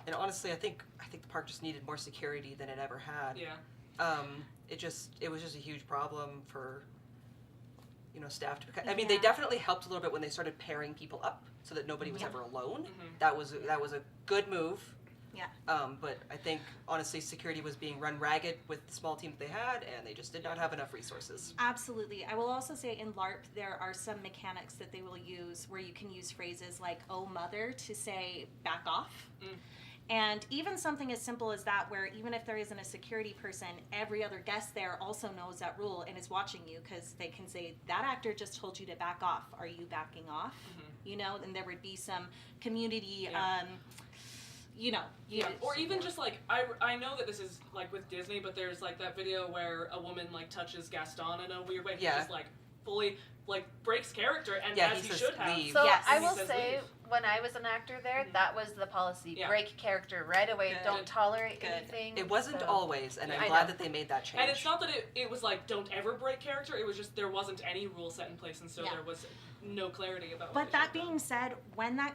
And honestly, I think the park just needed more security than it ever had. Yeah. It was just a huge problem for, staff to. I mean, they definitely helped a little bit when they started pairing people up so that nobody was ever alone. That was a good move. Yeah. But I think honestly, security was being run ragged with the small team that they had, and they just did not have enough resources. Absolutely. I will also say in LARP there are some mechanics that they will use where you can use phrases like "oh mother" to say back off. And even something as simple as that, where even if there isn't a security person, every other guest there also knows that rule and is watching you, because they can say, that actor just told you to back off. Are you backing off? And there would be some community, Or even just like, I know that this is like with Disney, but there's like that video where a woman like touches Gaston in a weird way. He just like fully like breaks character, and as he says should have. leave. So Yes. I And he will says say, leave. when I was an actor there, that was the policy. Yeah. Break character right away. Good. Don't tolerate Good. anything. It wasn't So- always, and I'm I glad know. that they made that change. And it's not that it was like don't ever break character. It was just there wasn't any rule set in place, and so Yeah. there was no clarity about. But what they that should've done. being said, when that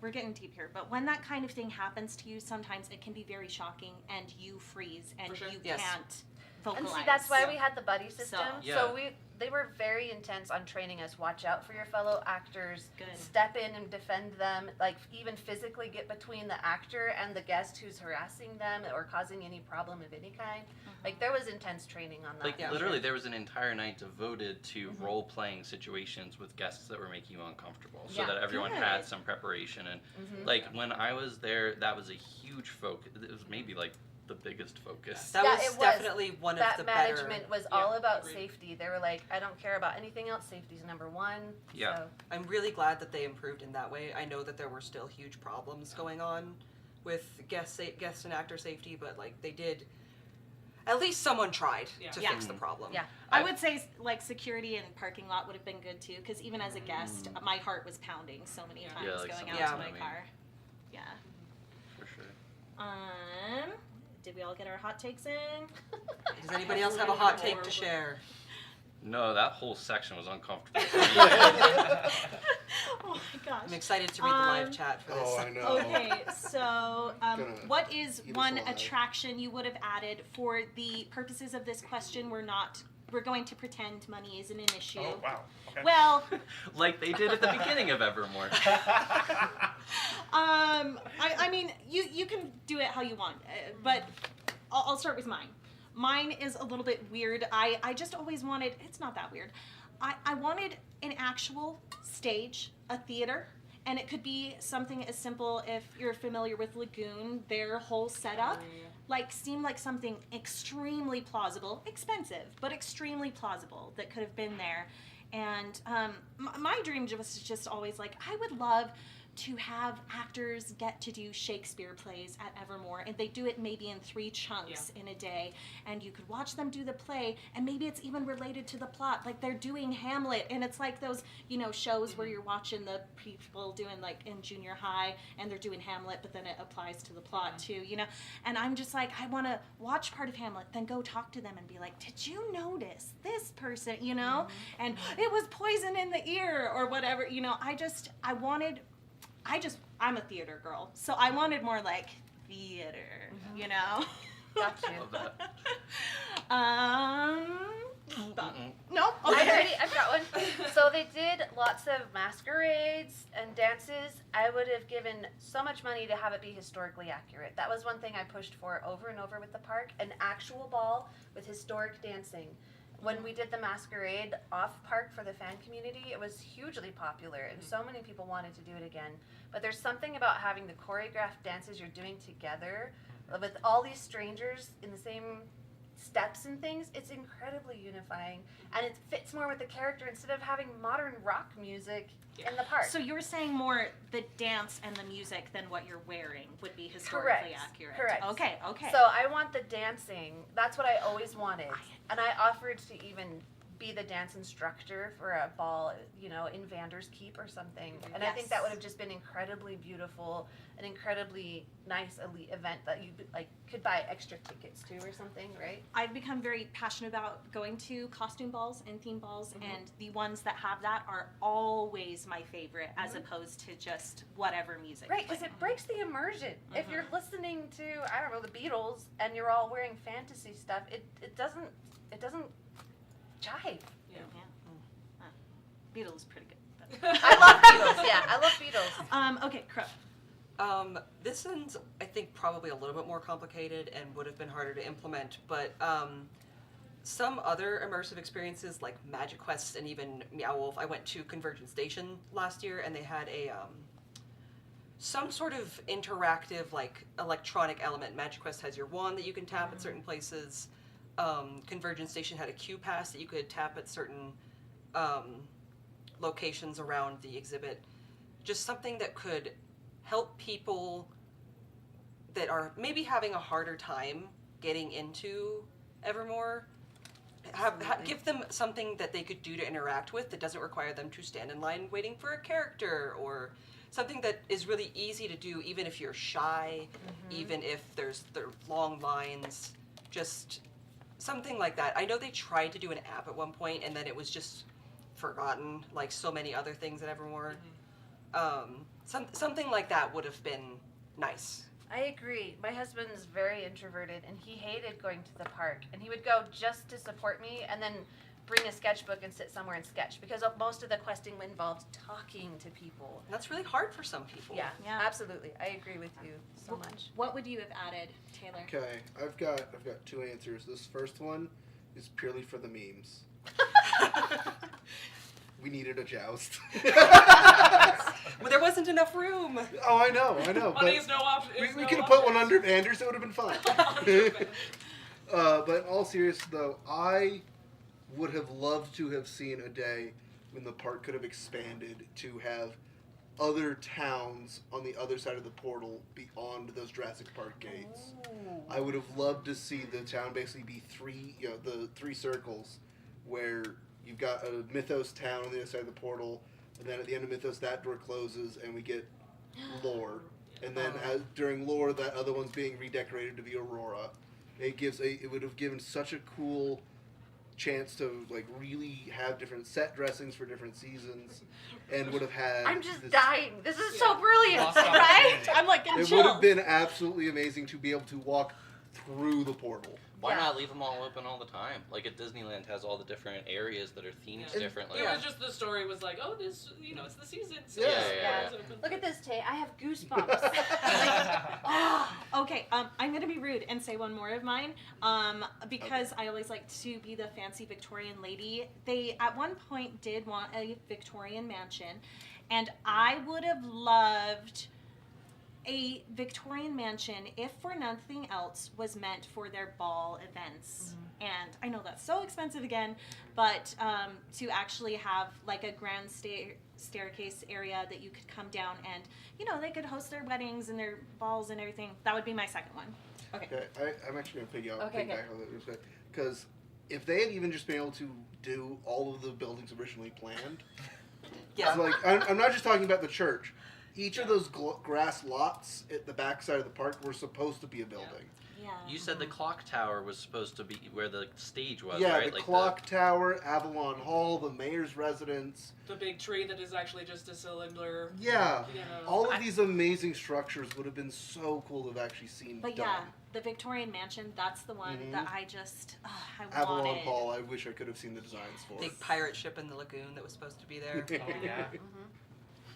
we're getting deep here, but when that kind of thing happens to you, sometimes it can be very shocking, and you freeze, and For sure. you Yes. can't vocalize. And see, that's why we had the buddy system. Yeah. So they were very intense on training us. Watch out for your fellow actors. Good. Step in and defend them. Like even physically get between the actor and the guest who's harassing them or causing any problem of any kind. Like there was intense training on that. Like Yeah. literally, there was an entire night devoted to role-playing situations with guests that were making you uncomfortable, so Yeah. that everyone Good. had some preparation. And like when I was there, that was a huge focus. It was maybe like the biggest focus. That Yeah, was it was. definitely one that of the better. management was Yeah, all about agreed. safety. They were like, I don't care about anything else. Safety's number one. Yeah. So. I'm really glad that they improved in that way. I know that there were still huge problems going on with guest and actor safety, but like they did. At least someone tried Yeah. to Yeah. fix the problem. Yeah. I would say like security and parking lot would have been good too, because even as a guest, my heart was pounding so many Yeah. times Yeah, like going someone out to was my coming. car. Yeah. For sure. Did we all get our hot takes in? Does anybody else have a hot take to share? No, that whole section was uncomfortable. Oh my gosh. I'm excited to read the live chat for this. Oh, I know. Okay, so Gonna what is eat us one alive. attraction you would have added for the purposes of this question? We're going to pretend money isn't an issue. Oh wow. Okay. Well, Like they did at the beginning of Evermore. I mean, you can do it how you want, but I'll start with mine. Mine is a little bit weird. I just always wanted, it's not that weird. I wanted an actual stage, a theater, and it could be something as simple, if you're familiar with Lagoon, their whole setup, like seemed like something extremely plausible, expensive, but extremely plausible that could have been there. And my dream was just always like, I would love to have actors get to do Shakespeare plays at Evermore, and they do it maybe in 3 chunks in a day, and you could watch them do the play, and maybe it's even related to the plot, like they're doing Hamlet, and it's like those, you know, shows where you're watching the people doing like in junior high, and they're doing Hamlet, but then it applies to the plot too, you know, and I'm just like, I want to watch part of Hamlet, then go talk to them and be like, did you notice this person, you know, and it was poison in the ear, or whatever, you know, I'm a theater girl, so I wanted more like theater, you know? Got you. Love that. No? I've got one. So they did lots of masquerades and dances. I would have given so much money to have it be historically accurate. That was one thing I pushed for over and over with the park, an actual ball with historic dancing. When we did the masquerade off park for the fan community, it was hugely popular and so many people wanted to do it again. But there's something about having the choreographed dances you're doing together with all these strangers in the same steps and things. It's incredibly unifying, and it fits more with the character instead of having modern rock music in the park. So you were saying more the dance and the music than what you're wearing would be historically accurate. Correct. Okay. So I want the dancing. That's what I always wanted. And I offered to even be the dance instructor for a ball, you know, in Vander's Keep or something. And I think that would have just been incredibly beautiful, an incredibly nice elite event that you like could buy extra tickets to or something, right? I've become very passionate about going to costume balls and theme balls, and the ones that have that are always my favorite, as opposed to just whatever music. Right, because it breaks the immersion. If you're listening to, I don't know, the Beatles and you're all wearing fantasy stuff, it doesn't jive. Yeah. Beatles is pretty good. I love Beatles. Yeah, I love Beatles. But. Okay, Crow. This one's, I think, probably a little bit more complicated and would have been harder to implement, but some other immersive experiences like Magic Quest and even Meow Wolf, I went to Convergence Station last year and they had a some sort of interactive like electronic element. Magic Quest has your wand that you can tap at certain places. Convergence Station had a queue pass that you could tap at certain locations around the exhibit. Just something that could help people that are maybe having a harder time getting into Evermore, give them something that they could do to interact with that doesn't require them to stand in line waiting for a character, or something that is really easy to do even if you're shy, even if there's long lines, just something like that. I know they tried to do an app at one point and then it was just forgotten, like so many other things at Evermore. Something like that would have been nice. I agree. My husband's very introverted, and he hated going to the park. And he would go just to support me, and then bring a sketchbook and sit somewhere and sketch, because most of the questing involved talking to people. And that's really hard for some people. Yeah, Yeah. absolutely. I agree with you so much. What would you have added, Taylor? Okay, I've got 2 answers. This first one is purely for the memes. We needed a joust. Well, there wasn't enough room. Oh, I know. Money But is no option. we could have put one under Anders. It would have been fine. But in all seriousness, though, I would have loved to have seen a day when the park could have expanded to have other towns on the other side of the portal beyond those Jurassic Park gates. I would have loved to see the town basically be the 3 circles, where you've got a Mythos town on the other side of the portal, and then at the end of Mythos that door closes and we get lore. And then during lore, that other one's being redecorated to be Aurora. It would have given such a cool chance to like really have different set dressings for different seasons, and would have had. I'm just dying. This is so brilliant, Lost right? opportunity. I'm like getting It would have chills. been absolutely amazing to be able to walk through the portal. Why Yeah. not leave them all open all the time? Like at Disneyland has all the different areas that are themed Yeah. differently. It was just the story was like, oh, this, it's the season. So Yeah. Yeah. it's open. Look at this, Tay. I have goosebumps. Okay, I'm gonna be rude and say one more of mine, because I always like to be the fancy Victorian lady. They at one point did want a Victorian mansion, and I would have loved a Victorian mansion, if for nothing else, was meant for their ball events. And I know that's so expensive again, but to actually have like a grand staircase area that you could come down and, they could host their weddings and their balls and everything. That would be my second one. Okay. I'm actually going to Okay, piggyback on that, because if they had even just been able to do all of the buildings originally planned, Yeah. so, like I'm not just talking about the church. Each of those grass lots at the backside of the park were supposed to be a building. Yeah. You said the clock tower was supposed to be where the stage was, Yeah, right? the clock tower, Avalon Hall, the mayor's residence. The big tree that is actually just a cylinder. Yeah, You know. all of these amazing structures would have been so cool to have actually seen But done. yeah, the Victorian mansion, that's the one that I just, I Avalon wanted. Hall, I wish I could have seen the designs for. Big pirate ship in the lagoon that was supposed to be there. Oh, yeah.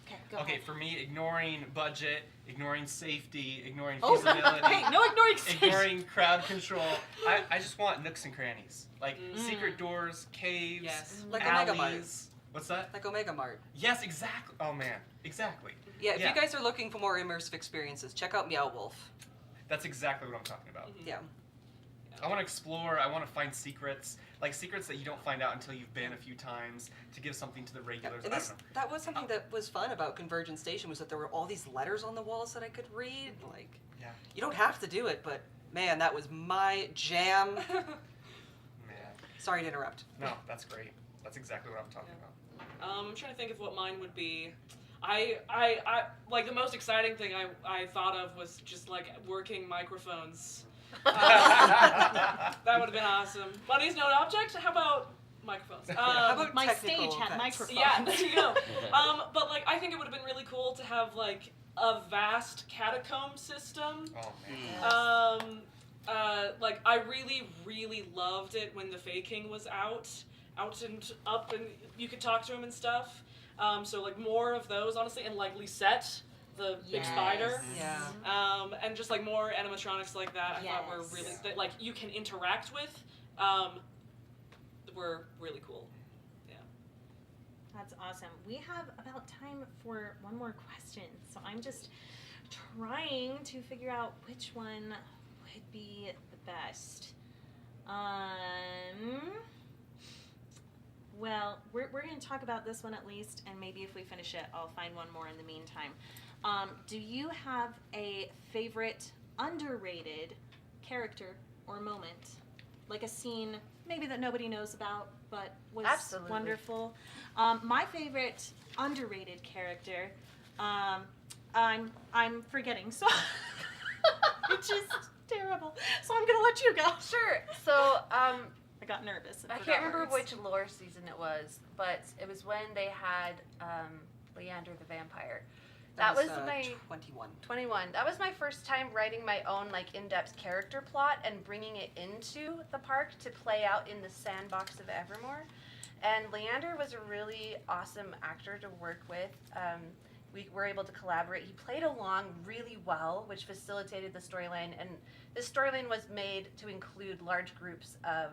Okay, go Okay, ahead. for me, ignoring budget, ignoring safety, ignoring Oh, feasibility, hey, no ignoring safety. ignoring crowd control. I just want nooks and crannies. Like secret doors, caves, Yes. Like Omega Mart. alleys. What's that? Like Omega Mart. Yes, exactly. Oh man, exactly. Yeah, if Yeah. you guys are looking for more immersive experiences, check out Meow Wolf. That's exactly what I'm talking about. Yeah. I want to explore. I want to find secrets, like secrets that you don't find out until you've been a few times, to give something to the regulars. And I this, don't know. that was something that was fun about Convergence Station, was that there were all these letters on the walls that I could read. Like, Yeah. you don't have to do it, but man, that was my jam. Man, Sorry to interrupt. no, that's great. That's exactly what I'm talking about. I'm trying to think of what mine would be. I like the most exciting thing I thought of was just like working microphones. That would have been awesome. Money's no object. How about microphones? How about My technical stage had effects? microphones. Yeah, there you go. But like I think it would have been really cool to have like a vast catacomb system. Oh man. Like I really loved it when the Fae King was out and up, and you could talk to him and stuff. So like more of those, honestly, and like Lisette, the big spider. Yeah. And just like more animatronics like that, I thought were really that like you can interact with. Were really cool. Yeah. That's awesome. We have about time for one more question, so I'm just trying to figure out which one would be the best. Well, we're going to talk about this one at least, and maybe if we finish it, I'll find one more in the meantime. Do you have a favorite underrated character or moment? Like a scene maybe that nobody knows about, but was Absolutely. wonderful. My favorite underrated character, I'm forgetting, so which is terrible. So I'm gonna let you go. Sure. So, I got nervous. And I forgot can't remember words. which lore season it was, but it was when they had Leander the Vampire. That was my 21. 21. That was my first time writing my own like in-depth character plot and bringing it into the park to play out in the sandbox of Evermore. And Leander was a really awesome actor to work with. We were able to collaborate. He played along really well, which facilitated the storyline. And this storyline was made to include large groups of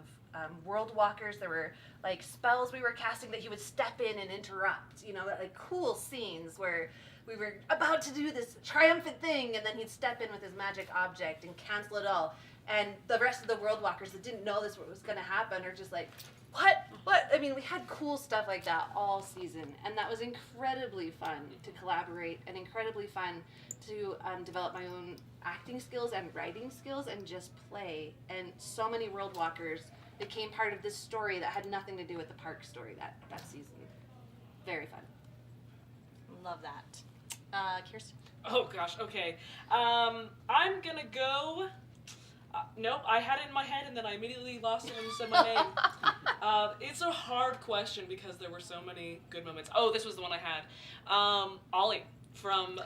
world walkers. There were like spells we were casting that he would step in and interrupt. You know, like cool scenes where we were about to do this triumphant thing, and then he'd step in with his magic object and cancel it all. And the rest of the world walkers that didn't know this was going to happen are just like, what? I mean, we had cool stuff like that all season, and that was incredibly fun to collaborate and incredibly fun to develop my own acting skills and writing skills and just play. And so many world walkers became part of this story that had nothing to do with the park story that season. Very fun. Love that. Kirsten? Oh gosh, okay. I'm gonna go. Nope, I had it in my head and then I immediately lost it when you said my name. It's a hard question because there were so many good moments. Oh, this was the one I had. Ollie from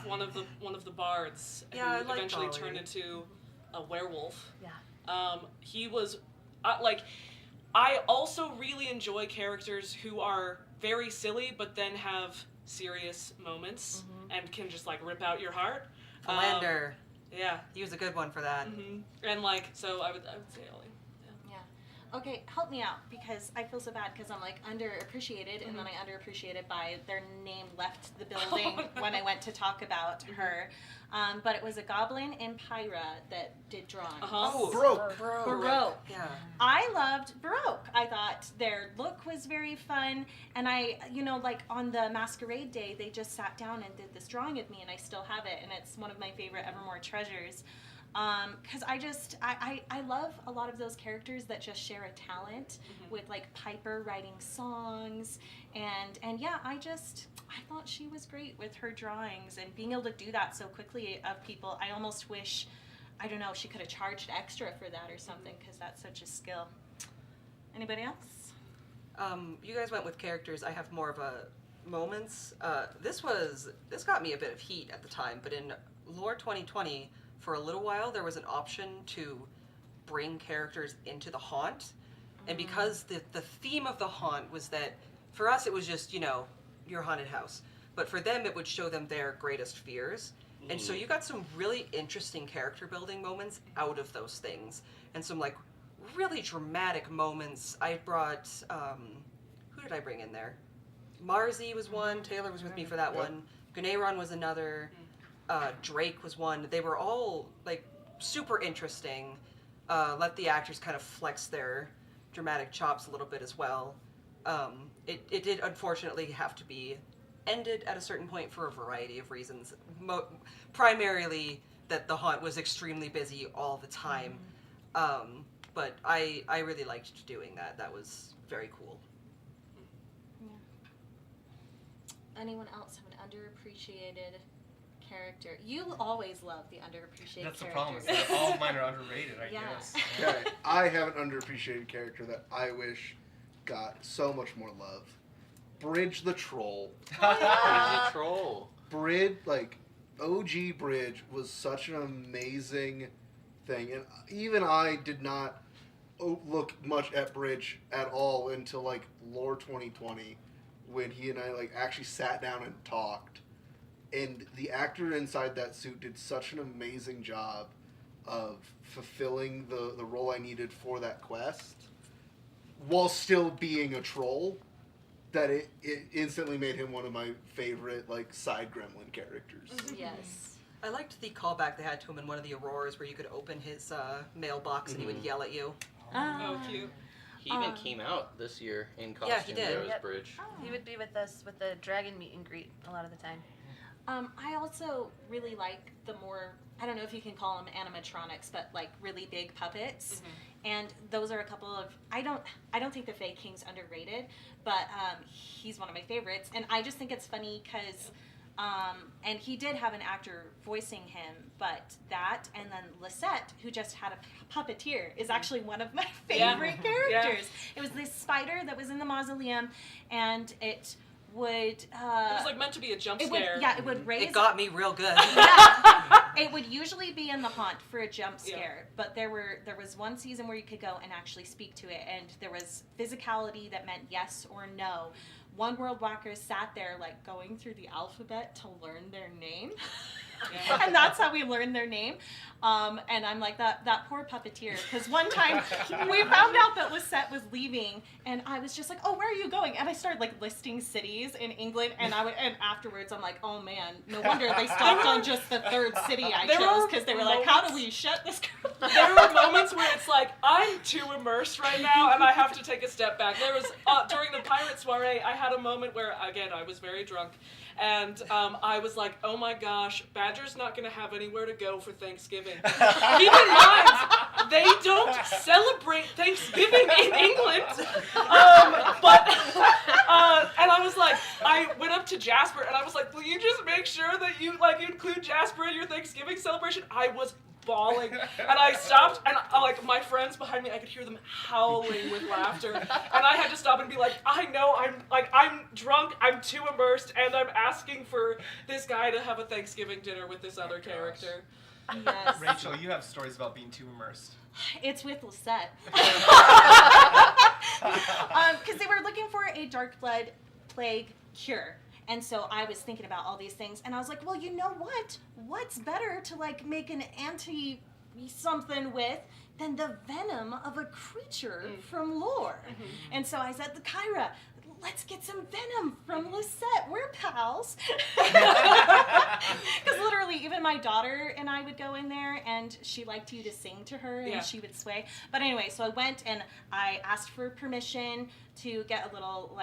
one of the bards Yeah, I who liked eventually Ollie. turned into a werewolf. Yeah. He was I also really enjoy characters who are very silly but then have serious moments and can just like rip out your heart. Lander. Yeah. He was a good one for that. And like, so I would say Ollie. Okay, help me out because I feel so bad because I'm like underappreciated and then I underappreciated by their name left the building when I went to talk about her. But it was a goblin in Pyra that did drawings. Oh, Baroque. Yeah. I loved Baroque. I thought their look was very fun. And I, like on the masquerade day, they just sat down and did this drawing of me and I still have it. And it's one of my favorite Evermore treasures. Because I love a lot of those characters that just share a talent with like Piper writing songs and yeah, I thought she was great with her drawings and being able to do that so quickly of people. I almost wish, I don't know, she could have charged extra for that or something because that's such a skill. Anybody else? You guys went with characters. I have more of a moments. This got me a bit of heat at the time, but in Lore 2020, for a little while, there was an option to bring characters into the haunt. And because the theme of the haunt was that, for us, it was just, your haunted house. But for them, it would show them their greatest fears. And so you got some really interesting character building moments out of those things. And some, like, really dramatic moments. I brought, who did I bring in there? Marzi was one. Taylor was with me for that one. Guneron was another. Drake was one. They were all like super interesting. Let the actors kind of flex their dramatic chops a little bit as well. It did unfortunately have to be ended at a certain point for a variety of reasons. Primarily that the haunt was extremely busy all the time. But I really liked doing that. That was very cool. Yeah. Anyone else have an underappreciated character? You always love the underappreciated That's the characters. problem. Is that all of mine are underrated, I Yeah. guess. Okay, I have an underappreciated character that I wish got so much more love. Bridge the Troll. He's a troll. Bridge, like, OG Bridge was such an amazing thing. And even I did not look much at Bridge at all until, like, Lore 2020, when he and I, like, actually sat down and talked. And the actor inside that suit did such an amazing job of fulfilling the role I needed for that quest while still being a troll, that it instantly made him one of my favorite, like, side gremlin characters. Yes. I liked the callback they had to him in one of the Auroras where you could open his mailbox and he would yell at you. Oh, cute. He even came out this year in costume. Yeah, he did. Rose Yep. Bridge. He would be with us with the dragon meet and greet a lot of the time. I also really like the more, I don't know if you can call them animatronics, but like really big puppets. And those are a couple of, I don't think the Fae King's underrated, but he's one of my favorites. And I just think it's funny because, and he did have an actor voicing him, but that, and then Lisette, who just had a puppeteer, is actually one of my favorite characters. It was this spider that was in the mausoleum, and it would. It was like meant to be a jump scare. It would raise. It got me real good. Yeah, it would usually be in the haunt for a jump scare, but there was one season where you could go and actually speak to it, and there was physicality that meant yes or no. One World Walker sat there like going through the alphabet to learn their name. And that's how we learned their name. And I'm like, that poor puppeteer. Because one time we found out that Lisette was leaving, and I was just like, oh, where are you going? And I started like listing cities in England, and afterwards I'm like, oh man, no wonder they stopped on just the third city I chose, because they were like, how do we shut this girl down? There were moments where it's like, I'm too immersed right now, and I have to take a step back. There was, during the pirate soiree, I had a moment where, again, I was very drunk, and I was like, oh my gosh, Badger's not going to have anywhere to go for Thanksgiving. Keep in mind, they don't celebrate Thanksgiving in England. And I was like, I went up to Jasper, and I was like, will you just make sure that you include Jasper in your Thanksgiving celebration? I was bawling, and I stopped, and like my friends behind me, I could hear them howling with laughter, and I had to stop and be like, I know, I'm drunk, I'm too immersed, and I'm asking for this guy to have a Thanksgiving dinner with this other character. Yes. Rachel, you have stories about being too immersed. It's with Lisette. Because they were looking for a dark blood plague cure. And so I was thinking about all these things, and I was like, well, you know what? What's better to like make an anti-something with than the venom of a creature from lore? And so I said to Kyra, let's get some venom from Lisette. We're pals. Because literally, even my daughter and I would go in there, and she liked you to sing to her, and she would sway. But anyway, so I went and I asked for permission to get a little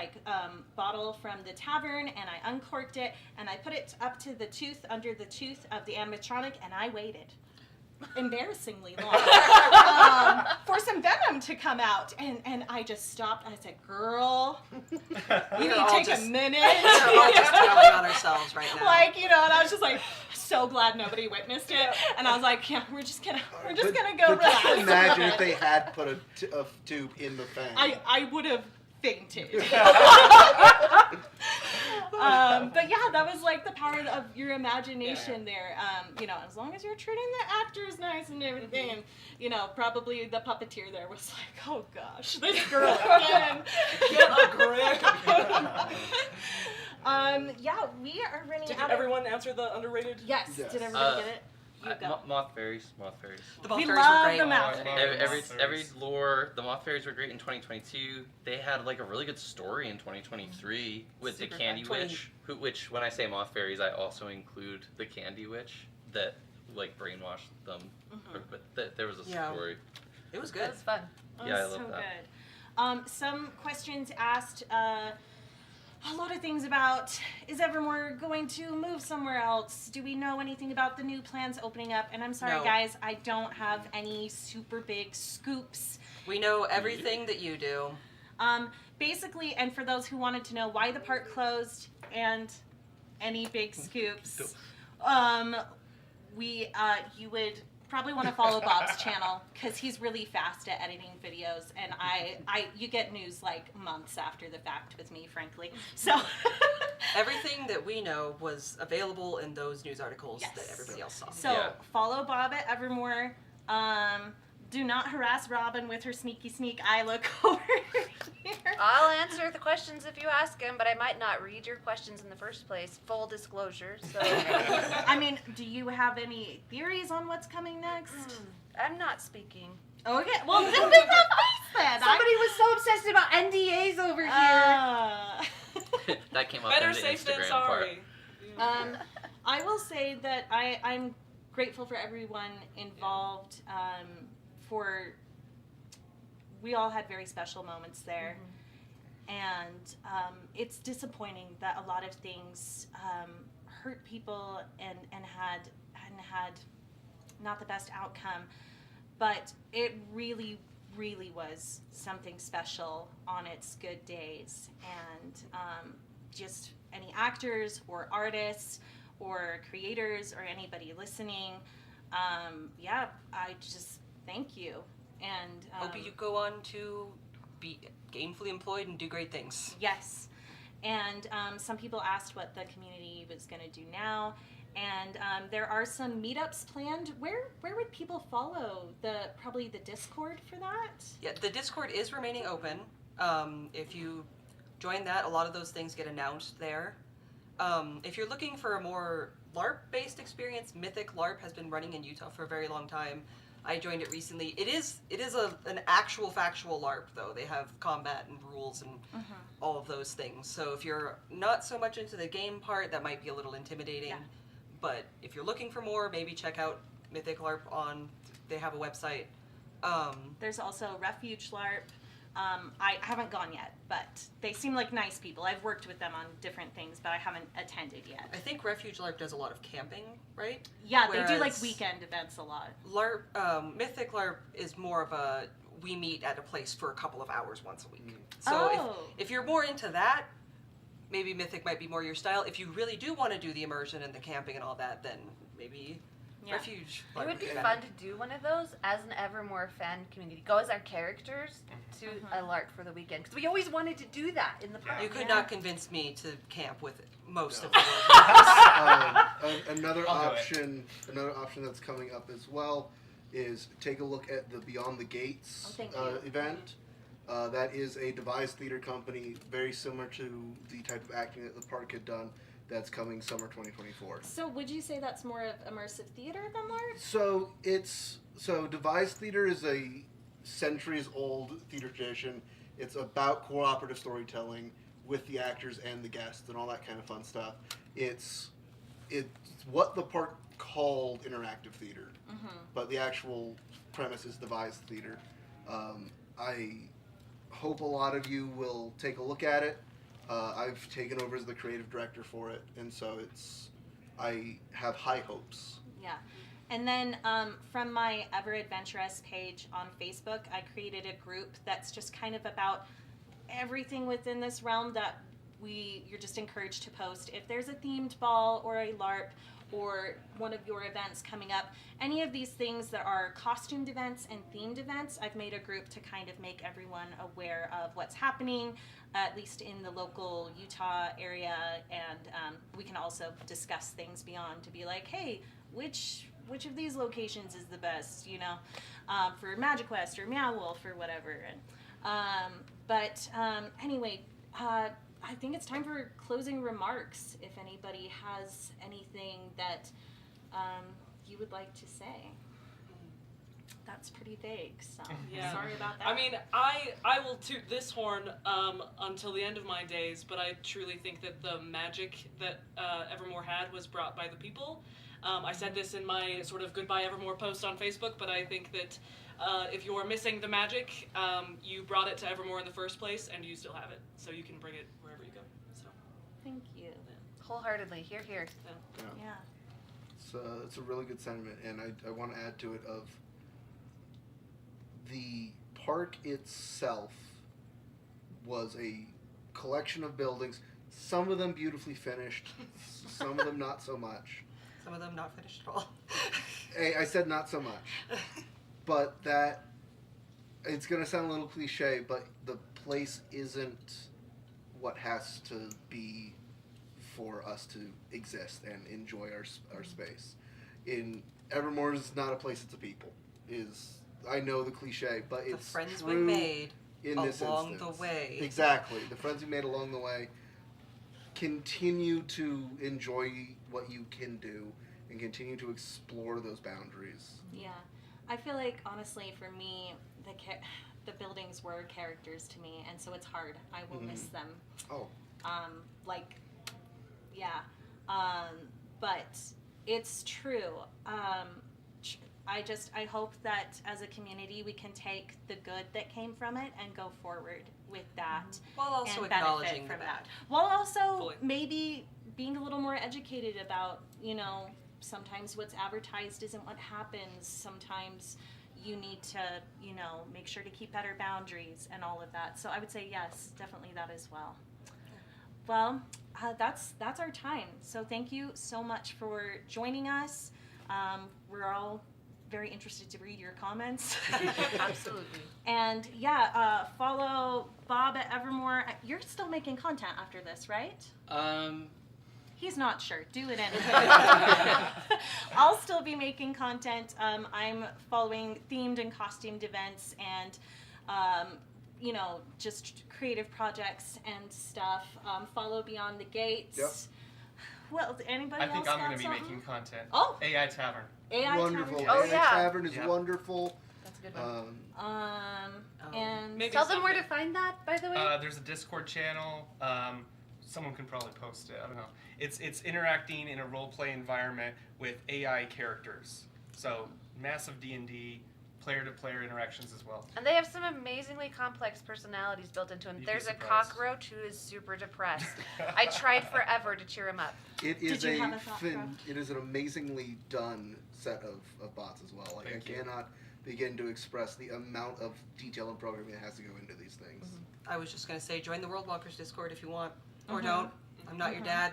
bottle from the tavern, and I uncorked it, and I put it up to the tooth, under the tooth of the animatronic, and I waited embarrassingly long for some venom to come out, and I just stopped. I said, girl, you need to take a minute. We're all just telling on ourselves right now. And I was just like, so glad nobody witnessed it, and I was like, yeah, we're just gonna go But just relax. imagine if they had put a tube in the fan. I would have fainted. But yeah, that was like the power of your imagination there. As long as you're treating the actors nice and everything, and probably the puppeteer there was like, oh gosh, this girl again. Get a grip. Yeah, we are running Did out. everyone answer the underrated? Yes. Yes. Did everybody get it? You go. Moth fairies. The moth We fairies love were great. the moth Every lore, the moth fairies were great in 2022. They had like a really good story in 2023 with Super the Candy fun. Witch, which when I say moth fairies, I also include the Candy Witch that like brainwashed them. But there was a story. It was That good. was fun. Yeah, I so love that. good. Some questions asked a lot of things about, is Evermore going to move somewhere else? Do we know anything about the new plans opening up? And I'm sorry, No. guys, I don't have any super big scoops. We know everything that you do. Basically, and for those who wanted to know why the park closed and any big scoops, you would probably want to follow Bob's channel, because he's really fast at editing videos, and you get news like months after the fact with me, frankly. So Everything that we know was available in those news articles Yes. that everybody else saw. So follow Bob at Evermore. Do not harass Robin with her sneaky sneak eye look over here. I'll answer the questions if you ask them, but I might not read your questions in the first place. Full disclosure. So I mean, do you have any theories on what's coming next? I'm not speaking. Okay, well, then make that face then. Somebody was so obsessed about NDAs over here. That came up Better in the safe than Instagram sorry. I will say that I'm grateful for everyone involved. We all had very special moments there, and it's disappointing that a lot of things hurt people and had not the best outcome, but it really was something special on its good days. And just any actors or artists or creators or anybody listening, I just thank you. And Hope you go on to be gainfully employed and do great things. yes, And some people asked what the community was going to do now. And there are some meetups planned. Where would people follow? Probably the Discord for that? Yeah, the Discord is remaining open. If you join that, a lot of those things get announced there. If you're looking for a more LARP-based experience, Mythic LARP has been running in Utah for a very long time. I joined it recently. It is an actual factual LARP though. They have combat and rules and all of those things. So if you're not so much into the game part, that might be a little intimidating. Yeah. But if you're looking for more, maybe check out Mythic LARP they have a website. There's also Refuge LARP. I haven't gone yet, but they seem like nice people. I've worked with them on different things, but I haven't attended yet. I think Refuge LARP does a lot of camping, right? Yeah, they do like Whereas weekend events a lot. LARP, Mythic LARP is more of a we meet at a place for a couple of hours once a week. So if you're more into that, maybe Mythic might be more your style. If you really do want to do the immersion and the camping and all that, then maybe Refuge. It would be fun to do one of those as an Evermore fan community. Go as our characters to a LARP for the weekend. Because we always wanted to do that in the park. You could not convince me to camp with most of Another option that's coming up as well is take a look at the Beyond the Gates event. That is a devised theater company, very similar to the type of acting that the park had done. That's coming summer 2024. So would you say that's more of immersive theater than LARP? So devised theater is a centuries-old theater tradition. It's about cooperative storytelling with the actors and the guests and all that kind of fun stuff. It's what the park called interactive theater, but the actual premise is devised theater. I hope a lot of you will take a look at it. I've taken over as the creative director for it, and so I have high hopes. Yeah. And then from my Ever Adventurous page on Facebook, I created a group that's just kind of about everything within this realm that you're just encouraged to post. If there's a themed ball or a LARP or one of your events coming up, any of these things that are costumed events and themed events, I've made a group to kind of make everyone aware of what's happening, at least in the local Utah area, and we can also discuss things beyond to be like, hey, which of these locations is the best, for Magic Quest or Meow Wolf or whatever. Anyway, I think it's time for closing remarks. If anybody has anything that you would like to say. That's pretty vague, so sorry about that. I mean, I will toot this horn until the end of my days, but I truly think that the magic that Evermore had was brought by the people. I said this in my sort of Goodbye Evermore post on Facebook, but I think that if you're missing the magic, you brought it to Evermore in the first place, and you still have it, so you can bring it wherever you go. So, thank you. Wholeheartedly, here. Yeah. It's a really good sentiment, and I want to add to it of the park itself was a collection of buildings, some of them beautifully finished, some of them not so much. Some of them not finished at all. Hey, I said not so much. But it's going to sound a little cliche, but the place isn't what has to be for us to exist and enjoy our space. Evermore is not a place, it's a people. I know the cliche, but it's the friends true we made in this along instance. the way. Exactly. The friends we made along the way. Continue to enjoy what you can do and continue to explore those boundaries. Yeah. I feel like, honestly, for me, the buildings were characters to me, and so it's hard. I will miss them. Oh. But it's true. I hope that as a community we can take the good that came from it and go forward with that. While also and benefit acknowledging from the that. bad. While also Fully. maybe being a little more educated about, sometimes what's advertised isn't what happens. Sometimes you need to, make sure to keep better boundaries and all of that. So I would say yes, definitely that as well. Well, that's our time. So thank you so much for joining us. We're all very interested to read your comments. Absolutely. And follow Bob at Evermore, you're still making content after this, right? He's not sure. Do it anyway. I'll still be making content. I'm following themed and costumed events and, you know, just creative projects and stuff. Follow Beyond the Gates. Yep. Well, anybody I think else I'm got going to be something? making content. Oh. AI Tavern. AI Wonderful. Tavern. Oh, AI yeah. Tavern is Yep. wonderful. That's a good one. And Maybe Tell them where to someday. find that, by the way. There's a Discord channel. Someone can probably post it. I don't know. It's interacting in a role play environment with AI characters. So massive D&D, player-to-player interactions as well. And they have some amazingly complex personalities built into them. You'd be There's a surprised. cockroach who is super depressed. I tried forever to cheer him up. It is Did you have a thought, Rob? it is an amazingly done set of bots as well. Like Thank I you. cannot begin to express the amount of detail and programming that has to go into these things. I was just gonna say, join the World Walkers Discord if you want, or Mhm. don't. I'm not your dad.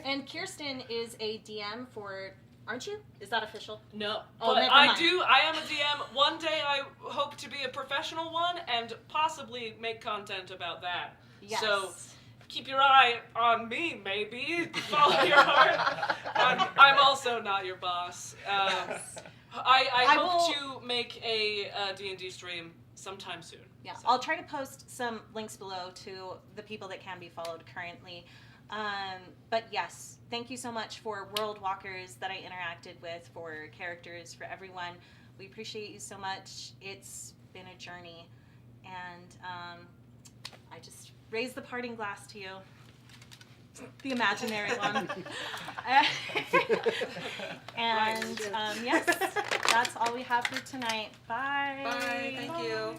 And Kirsten is a DM for, aren't you? Is that official? No, Oh, but never I mind. do. I am a DM. One day I hope to be a professional one and possibly make content about that. Yes. So keep your eye on me, maybe. Follow your heart. I'm also not your boss. I I hope to make a D&D stream sometime soon. Yeah, So. I'll try to post some links below to the people that can be followed currently. But yes, thank you so much for World Walkers that I interacted with, for characters, for everyone. We appreciate you so much. It's been a journey. And I just raise the parting glass to you. The imaginary one. And yes, that's all we have for tonight. Bye. Bye. Thank you.